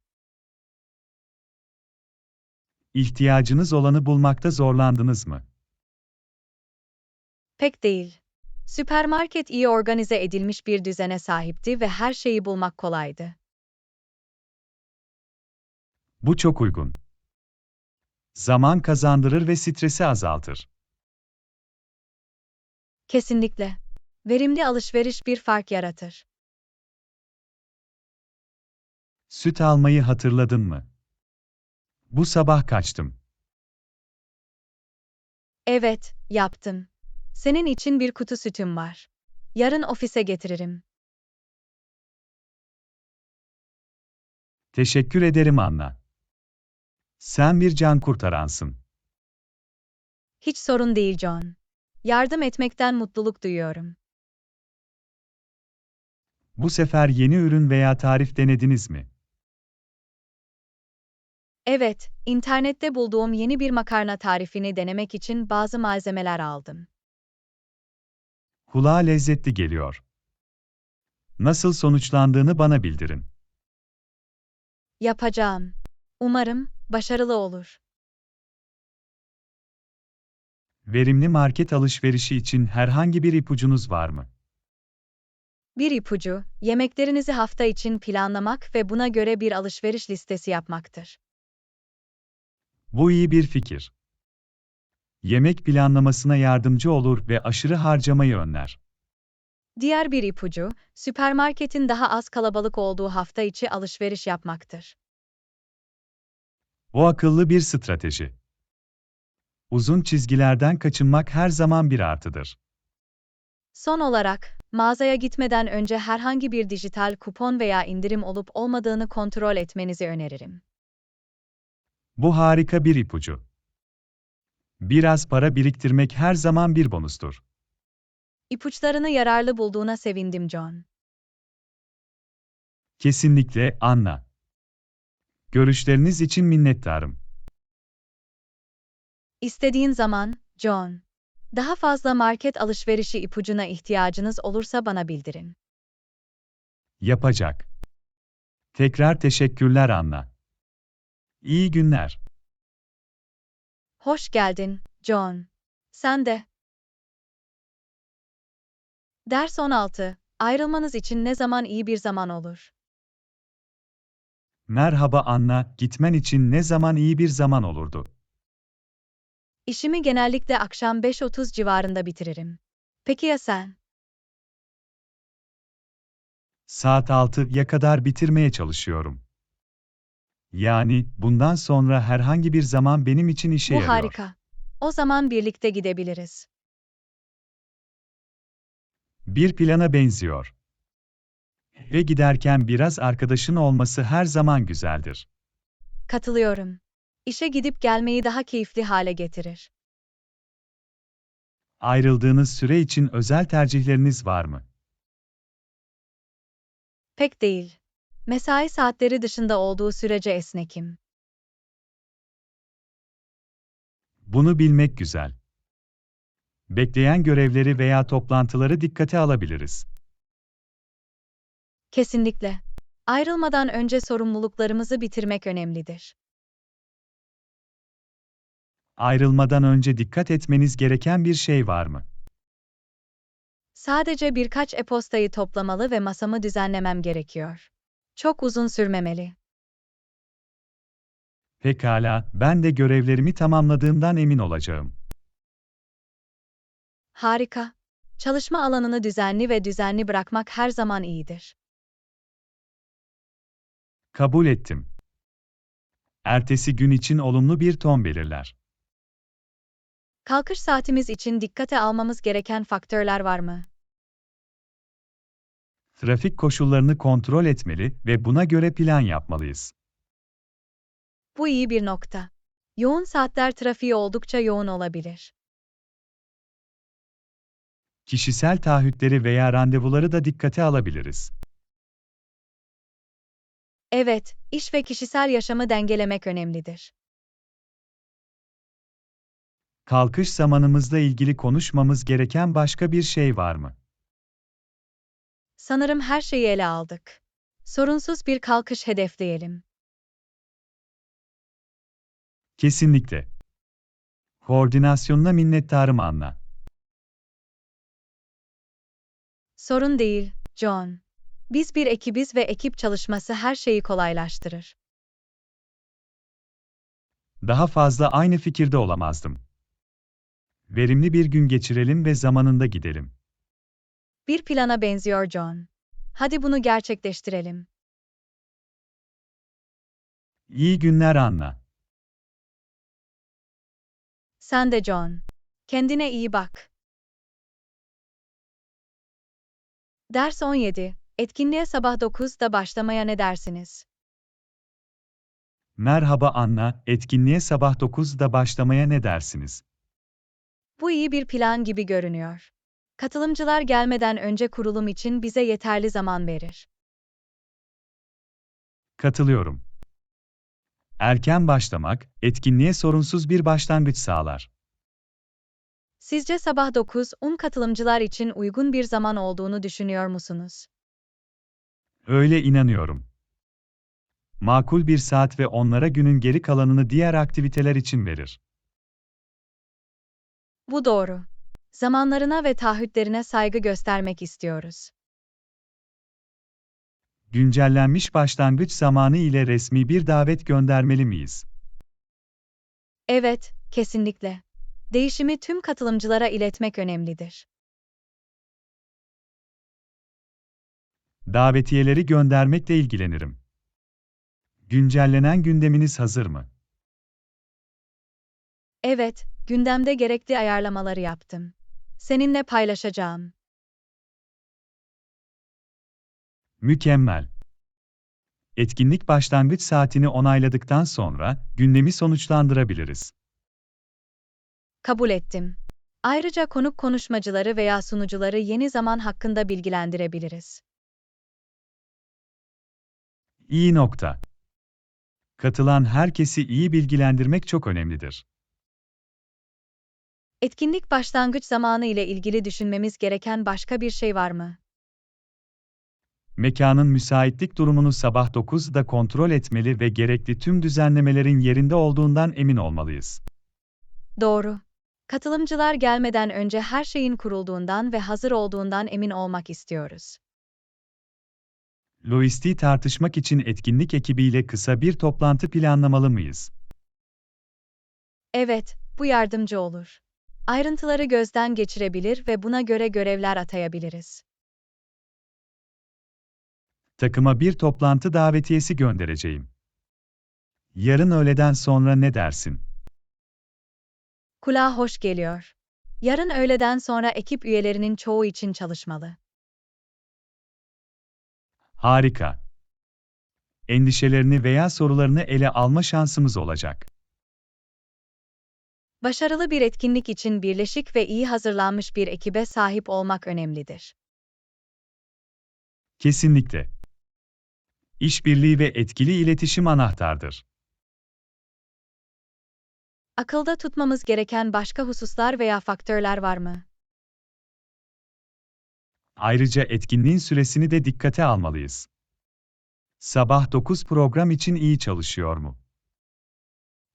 İhtiyacınız olanı bulmakta zorlandınız mı? Pek değil. Süpermarket iyi organize edilmiş bir düzene sahipti ve her şeyi bulmak kolaydı. Bu çok uygun. Zaman kazandırır ve stresi azaltır. Kesinlikle. Verimli alışveriş bir fark yaratır. Süt almayı hatırladın mı? Bu sabah kaçtım. Evet, yaptım. Senin için bir kutu sütüm var. Yarın ofise getiririm. Teşekkür ederim Anna. Sen bir can kurtaransın. Hiç sorun değil John. Yardım etmekten mutluluk duyuyorum. Bu sefer yeni ürün veya tarif denediniz mi? Evet, internette bulduğum yeni bir makarna tarifini denemek için bazı malzemeler aldım. Kulağa lezzetli geliyor. Nasıl sonuçlandığını bana bildirin. Yapacağım. Umarım başarılı olur. Verimli market alışverişi için herhangi bir ipucunuz var mı? Bir ipucu, yemeklerinizi hafta için planlamak ve buna göre bir alışveriş listesi yapmaktır. Bu iyi bir fikir. Yemek planlamasına yardımcı olur ve aşırı harcamayı önler. Diğer bir ipucu, süpermarketin daha az kalabalık olduğu hafta içi alışveriş yapmaktır. Bu akıllı bir strateji. Uzun çizgilerden kaçınmak her zaman bir artıdır. Son olarak, mağazaya gitmeden önce herhangi bir dijital kupon veya indirim olup olmadığını kontrol etmenizi öneririm. Bu harika bir ipucu. Biraz para biriktirmek her zaman bir bonustur. İpuçlarını yararlı bulduğuna sevindim John. Kesinlikle, Anna. Görüşleriniz için minnettarım. İstediğin zaman, John. Daha fazla market alışverişi ipucuna ihtiyacınız olursa bana bildirin. Yapacak. Tekrar teşekkürler Anna. İyi günler. Hoş geldin, John. Sen de. Ders 16. Ayrılmanız için ne zaman iyi bir zaman olur? Merhaba Anna, gitmen için ne zaman iyi bir zaman olurdu? İşimi genellikle akşam 5:30 civarında bitiririm. Peki ya sen? Saat 6'ya kadar bitirmeye çalışıyorum. Yani, bundan sonra herhangi bir zaman benim için işe Bu yarıyor. harika. O zaman birlikte gidebiliriz. Bir plana benziyor. Ve giderken biraz arkadaşın olması her zaman güzeldir. Katılıyorum. İşe gidip gelmeyi daha keyifli hale getirir. Ayrıldığınız süre için özel tercihleriniz var mı? Pek değil. Mesai saatleri dışında olduğu sürece esnekim. Bunu bilmek güzel. Bekleyen görevleri veya toplantıları dikkate alabiliriz. Kesinlikle. Ayrılmadan önce sorumluluklarımızı bitirmek önemlidir. Ayrılmadan önce dikkat etmeniz gereken bir şey var mı? Sadece birkaç e-postayı toplamalı ve masamı düzenlemem gerekiyor. Çok uzun sürmemeli. Pekala, ben de görevlerimi tamamladığımdan emin olacağım. Harika. Çalışma alanını düzenli bırakmak her zaman iyidir. Kabul ettim. Ertesi gün için olumlu bir ton belirler. Kalkış saatimiz için dikkate almamız gereken faktörler var mı? Trafik koşullarını kontrol etmeli ve buna göre plan yapmalıyız. Bu iyi bir nokta. Yoğun saatler trafiği oldukça yoğun olabilir. Kişisel taahhütleri veya randevuları da dikkate alabiliriz. Evet, iş ve kişisel yaşamı dengelemek önemlidir. Kalkış zamanımızla ilgili konuşmamız gereken başka bir şey var mı? Sanırım her şeyi ele aldık. Sorunsuz bir kalkış hedefleyelim. Kesinlikle. Koordinasyonuna minnettarım Anna. Sorun değil, John. Biz bir ekibiz ve ekip çalışması her şeyi kolaylaştırır. Daha fazla aynı fikirde olamazdım. Verimli bir gün geçirelim ve zamanında gidelim. Bir plana benziyor John. Hadi bunu gerçekleştirelim. İyi günler Anna. Sen de John. Kendine iyi bak. Ders 17. Etkinliğe sabah 9'da başlamaya ne dersiniz? Merhaba Anna, etkinliğe sabah 9'da başlamaya ne dersiniz? Bu iyi bir plan gibi görünüyor. Katılımcılar gelmeden önce kurulum için bize yeterli zaman verir. Katılıyorum. Erken başlamak, etkinliğe sorunsuz bir başlangıç sağlar. Sizce sabah 9 katılımcılar için uygun bir zaman olduğunu düşünüyor musunuz? Öyle inanıyorum. Makul bir saat ve onlara günün geri kalanını diğer aktiviteler için verir. Bu doğru. Zamanlarına ve taahhütlerine saygı göstermek istiyoruz. Güncellenmiş başlangıç zamanı ile resmi bir davet göndermeli miyiz? Evet, kesinlikle. Değişimi tüm katılımcılara iletmek önemlidir. Davetiyeleri göndermekle ilgilenirim. Güncellenen gündeminiz hazır mı? Evet, gündemde gerekli ayarlamaları yaptım. Seninle paylaşacağım. Mükemmel. Etkinlik başlangıç saatini onayladıktan sonra gündemi sonuçlandırabiliriz. Kabul ettim. Ayrıca konuk konuşmacıları veya sunucuları yeni zaman hakkında bilgilendirebiliriz. İyi nokta. Katılan herkesi iyi bilgilendirmek çok önemlidir. Etkinlik başlangıç zamanı ile ilgili düşünmemiz gereken başka bir şey var mı? Mekanın müsaitlik durumunu sabah 9'da kontrol etmeli ve gerekli tüm düzenlemelerin yerinde olduğundan emin olmalıyız. Doğru. Katılımcılar gelmeden önce her şeyin kurulduğundan ve hazır olduğundan emin olmak istiyoruz. Lojistiği tartışmak için etkinlik ekibiyle kısa bir toplantı planlamalı mıyız? Evet, bu yardımcı olur. Ayrıntıları gözden geçirebilir ve buna göre görevler atayabiliriz. Takıma bir toplantı davetiyesi göndereceğim. Yarın öğleden sonra ne dersin? Kulağa hoş geliyor. Yarın öğleden sonra ekip üyelerinin çoğu için çalışmalı. Harika. Endişelerini veya sorularını ele alma şansımız olacak. Başarılı bir etkinlik için birleşik ve iyi hazırlanmış bir ekibe sahip olmak önemlidir. Kesinlikle. İşbirliği ve etkili iletişim anahtardır. Akılda tutmamız gereken başka hususlar veya faktörler var mı? Ayrıca etkinliğin süresini de dikkate almalıyız. Sabah 9 program için iyi çalışıyor mu?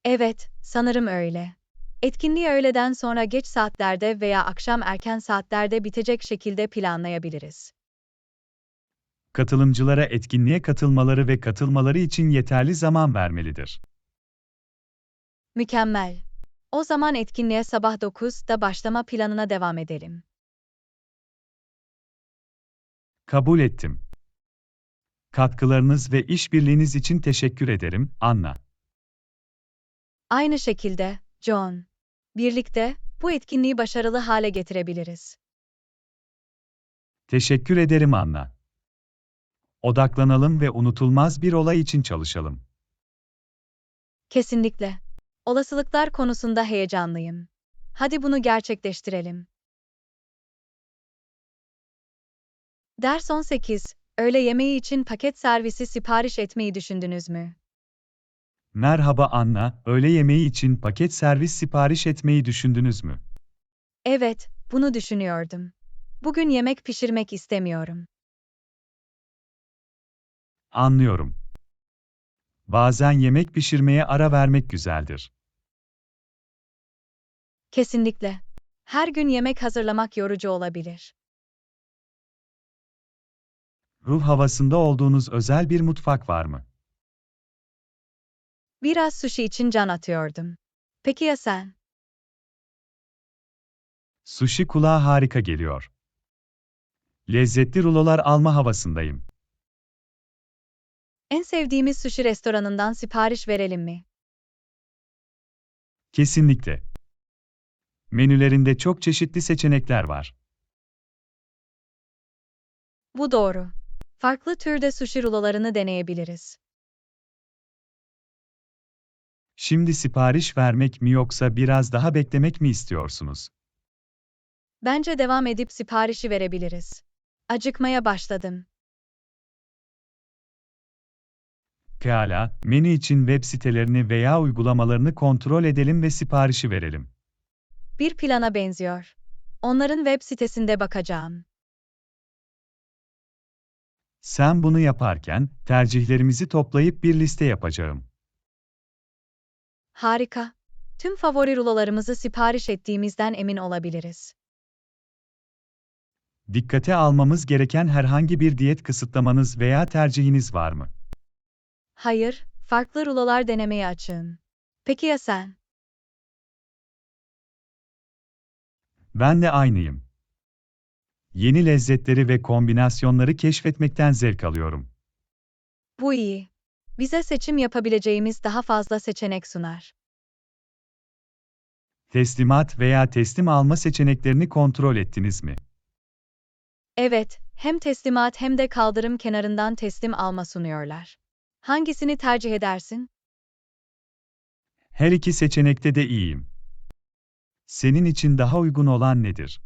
Evet, sanırım öyle. Etkinliği öğleden sonra geç saatlerde veya akşam erken saatlerde bitecek şekilde planlayabiliriz. Katılımcılara etkinliğe katılmaları ve katılmaları için yeterli zaman vermelidir. Mükemmel. O zaman etkinliğe sabah 9'da başlama planına devam edelim. Kabul ettim. Katkılarınız ve işbirliğiniz için teşekkür ederim, Anna. Aynı şekilde, John. Birlikte bu etkinliği başarılı hale getirebiliriz. Teşekkür ederim, Anna. Odaklanalım ve unutulmaz bir olay için çalışalım. Kesinlikle. Olasılıklar konusunda heyecanlıyım. Hadi bunu gerçekleştirelim. Ders 18. Öğle yemeği için paket servisi sipariş etmeyi düşündünüz mü? Merhaba Anna, öğle yemeği için paket servis sipariş etmeyi düşündünüz mü? Evet, bunu düşünüyordum. Bugün yemek pişirmek istemiyorum. Anlıyorum. Bazen yemek pişirmeye ara vermek güzeldir. Kesinlikle. Her gün yemek hazırlamak yorucu olabilir. Ruh havasında olduğunuz özel bir mutfak var mı? Biraz sushi için can atıyordum. Peki ya sen? Sushi kulağa harika geliyor. Lezzetli rulolar alma havasındayım. En sevdiğimiz sushi restoranından sipariş verelim mi? Kesinlikle. Menülerinde çok çeşitli seçenekler var. Bu doğru. Farklı türde sushi rulolarını deneyebiliriz. Şimdi sipariş vermek mi yoksa biraz daha beklemek mi istiyorsunuz? Bence devam edip siparişi verebiliriz. Acıkmaya başladım. Pekala, menü için web sitelerini veya uygulamalarını kontrol edelim ve siparişi verelim. Bir plana benziyor. Onların web sitesinde bakacağım. Sen bunu yaparken, tercihlerimizi toplayıp bir liste yapacağım. Harika. Tüm favori rulolarımızı sipariş ettiğimizden emin olabiliriz. Dikkate almamız gereken herhangi bir diyet kısıtlamanız veya tercihiniz var mı? Hayır, farklı rulolar denemeye açığım. Peki ya sen? Ben de aynıyım. Yeni lezzetleri ve kombinasyonları keşfetmekten zevk alıyorum. Bu iyi. Bize seçim yapabileceğimiz daha fazla seçenek sunar. Teslimat veya teslim alma seçeneklerini kontrol ettiniz mi? Evet, hem teslimat hem de kaldırım kenarından teslim alma sunuyorlar. Hangisini tercih edersin? Her iki seçenekte de iyiyim. Senin için daha uygun olan nedir?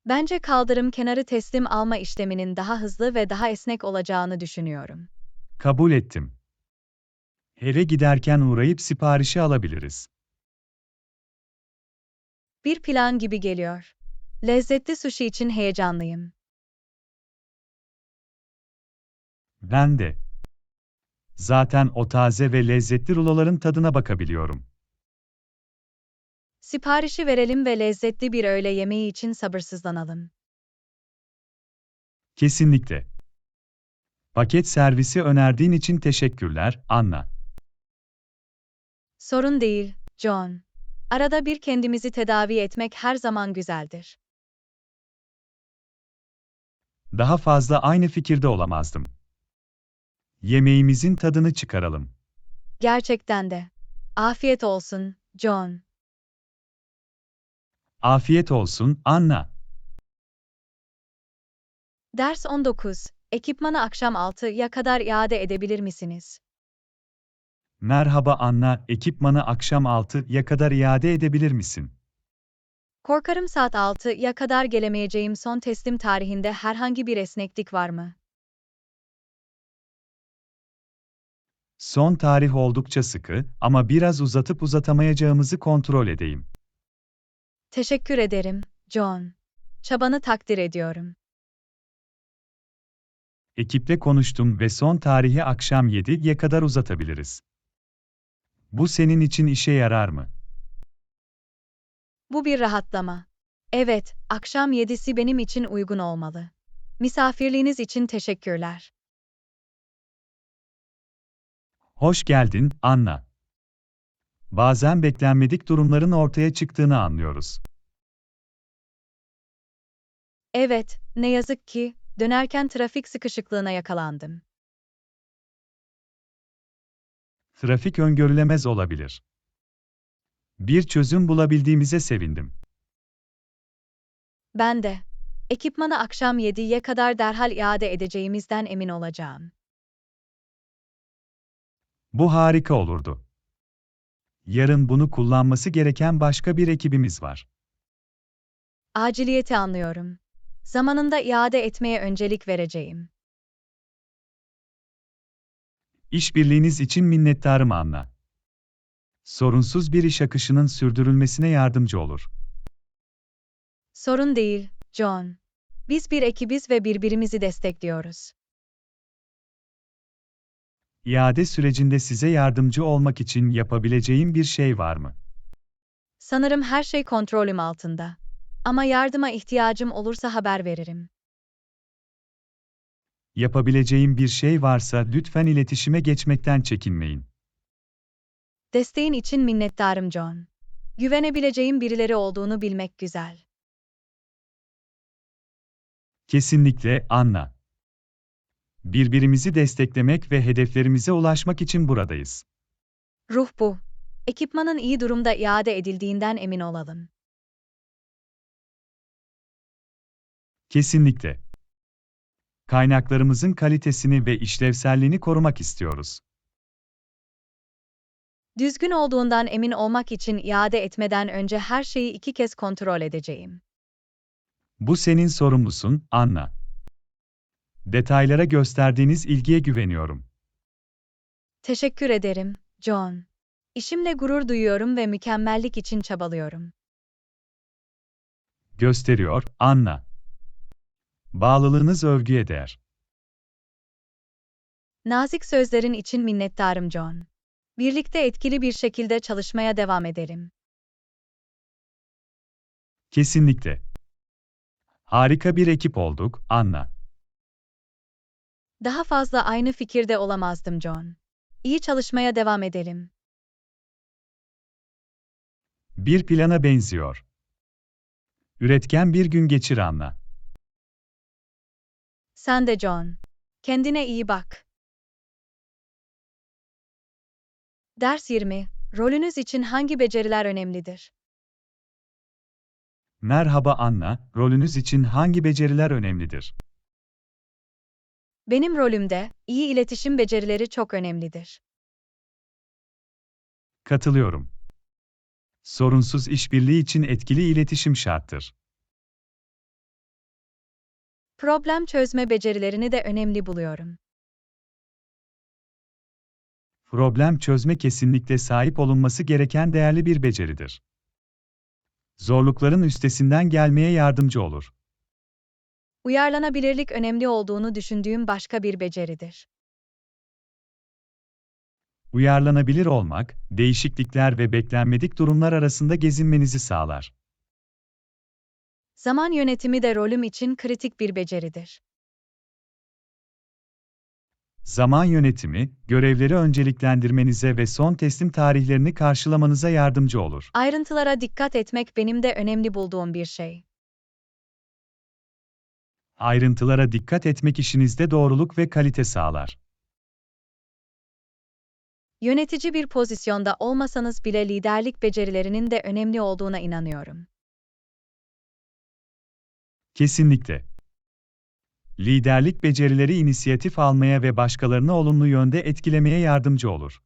Bence kaldırım kenarı teslim alma işleminin daha hızlı ve daha esnek olacağını düşünüyorum. Kabul ettim. Eve giderken uğrayıp siparişi alabiliriz. Bir plan gibi geliyor. Lezzetli sushi için heyecanlıyım. Ben de. Zaten o taze ve lezzetli ruloların tadına bakabiliyorum. Siparişi verelim ve lezzetli bir öğle yemeği için sabırsızlanalım. Kesinlikle. Paket servisi önerdiğin için teşekkürler, Anna. Sorun değil, John. Arada bir kendimizi tedavi etmek her zaman güzeldir. Daha fazla aynı fikirde olamazdım. Yemeğimizin tadını çıkaralım. Gerçekten de. Afiyet olsun, John. Afiyet olsun, Anna. Ders 19. Ekipmanı akşam 6'ya kadar iade edebilir misiniz? Merhaba Anna, ekipmanı akşam 6'ya kadar iade edebilir misin? Korkarım saat 6'ya kadar gelemeyeceğim. Son teslim tarihinde herhangi bir esneklik var mı? Son tarih oldukça sıkı ama biraz uzatıp uzatamayacağımızı kontrol edeyim. Teşekkür ederim, John. Çabanı takdir ediyorum. Ekiple konuştum ve son tarihi akşam 7'ye kadar uzatabiliriz. Bu senin için işe yarar mı? Bu bir rahatlama. Evet, akşam 7'si benim için uygun olmalı. Misafirliğiniz için teşekkürler. Hoş geldin, Anna. Bazen beklenmedik durumların ortaya çıktığını anlıyoruz. Evet, ne yazık ki, Dönerken trafik sıkışıklığına yakalandım. Trafik öngörülemez olabilir. Bir çözüm bulabildiğimize sevindim. Ben de. Ekipmanı akşam 7'ye kadar derhal iade edeceğimizden emin olacağım. Bu harika olurdu. Yarın bunu kullanması gereken başka bir ekibimiz var. Aciliyeti anlıyorum. Zamanında iade etmeye öncelik vereceğim. İşbirliğiniz için minnettarım Anna. Sorunsuz bir iş akışının sürdürülmesine yardımcı olur. Sorun değil, John. Biz bir ekibiz ve birbirimizi destekliyoruz. İade sürecinde size yardımcı olmak için yapabileceğim bir şey var mı? Sanırım her şey kontrolüm altında. Ama yardıma ihtiyacım olursa haber veririm. Yapabileceğim bir şey varsa lütfen iletişime geçmekten çekinmeyin. Desteğin için minnettarım John. Güvenebileceğim birileri olduğunu bilmek güzel. Kesinlikle, Anna. Birbirimizi desteklemek ve hedeflerimize ulaşmak için buradayız. Ruh bu. Ekipmanın iyi durumda iade edildiğinden emin olalım. Kesinlikle. Kaynaklarımızın kalitesini ve işlevselliğini korumak istiyoruz. Düzgün olduğundan emin olmak için iade etmeden önce her şeyi 2 kez kontrol edeceğim. Bu senin sorumlusun, Anna. Detaylara gösterdiğiniz ilgiye güveniyorum. Teşekkür ederim, John. İşimle gurur duyuyorum ve mükemmellik için çabalıyorum. Gösteriyor, Anna. Bağlılığınız övgüye değer. Nazik sözlerin için minnettarım John. Birlikte etkili bir şekilde çalışmaya devam edelim. Kesinlikle. Harika bir ekip olduk, Anna. Daha fazla aynı fikirde olamazdım John. İyi çalışmaya devam edelim. Bir plana benziyor. Üretken bir gün geçir Anna. Sen de John. Kendine iyi bak. Ders 20. Rolünüz için hangi beceriler önemlidir? Merhaba Anna, rolünüz için hangi beceriler önemlidir? Benim rolümde, iyi iletişim becerileri çok önemlidir. Katılıyorum. Sorunsuz işbirliği için etkili iletişim şarttır. Problem çözme becerilerini de önemli buluyorum. Problem çözme kesinlikle sahip olunması gereken değerli bir beceridir. Zorlukların üstesinden gelmeye yardımcı olur. Uyarlanabilirlik önemli olduğunu düşündüğüm başka bir beceridir. Uyarlanabilir olmak, değişiklikler ve beklenmedik durumlar arasında gezinmenizi sağlar. Zaman yönetimi de rolüm için kritik bir beceridir. Zaman yönetimi, görevleri önceliklendirmenize ve son teslim tarihlerini karşılamanıza yardımcı olur. Ayrıntılara dikkat etmek benim de önemli bulduğum bir şey. Ayrıntılara dikkat etmek işinizde doğruluk ve kalite sağlar. Yönetici bir pozisyonda olmasanız bile liderlik becerilerinin de önemli olduğuna inanıyorum. Kesinlikle. Liderlik becerileri inisiyatif almaya ve başkalarını olumlu yönde etkilemeye yardımcı olur.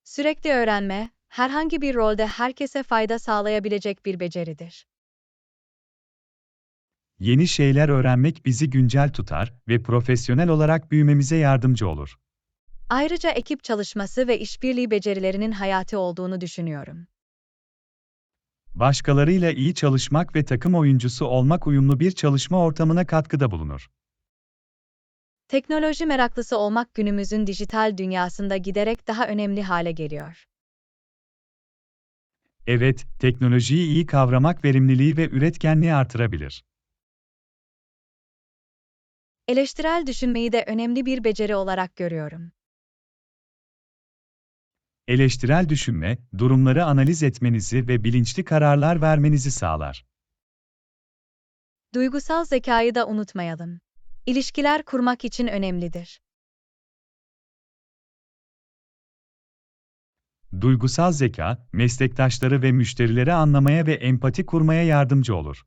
Sürekli öğrenme, herhangi bir rolde herkese fayda sağlayabilecek bir beceridir. Yeni şeyler öğrenmek bizi güncel tutar ve profesyonel olarak büyümemize yardımcı olur. Ayrıca ekip çalışması ve işbirliği becerilerinin hayati olduğunu düşünüyorum. Başkalarıyla iyi çalışmak ve takım oyuncusu olmak uyumlu bir çalışma ortamına katkıda bulunur. Teknoloji meraklısı olmak günümüzün dijital dünyasında giderek daha önemli hale geliyor. Evet, teknolojiyi iyi kavramak verimliliği ve üretkenliği artırabilir. Eleştirel düşünmeyi de önemli bir beceri olarak görüyorum. Eleştirel düşünme, durumları analiz etmenizi ve bilinçli kararlar vermenizi sağlar. Duygusal zekayı da unutmayalım. İlişkiler kurmak için önemlidir. Duygusal zeka, meslektaşları ve müşterileri anlamaya ve empati kurmaya yardımcı olur.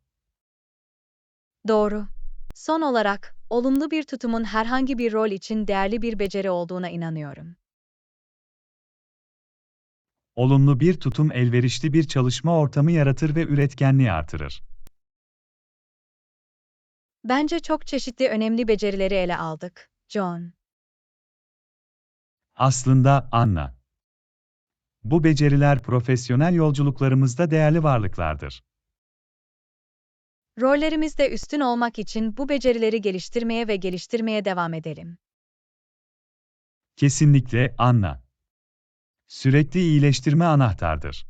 Doğru. Son olarak, olumlu bir tutumun herhangi bir rol için değerli bir beceri olduğuna inanıyorum. Olumlu bir tutum elverişli bir çalışma ortamı yaratır ve üretkenliği artırır. Bence çok çeşitli önemli becerileri ele aldık, John. Aslında, Anna, bu beceriler profesyonel yolculuklarımızda değerli varlıklardır. Rollerimizde üstün olmak için bu becerileri geliştirmeye ve geliştirmeye devam edelim. Kesinlikle, Anna. Sürekli iyileştirme anahtardır.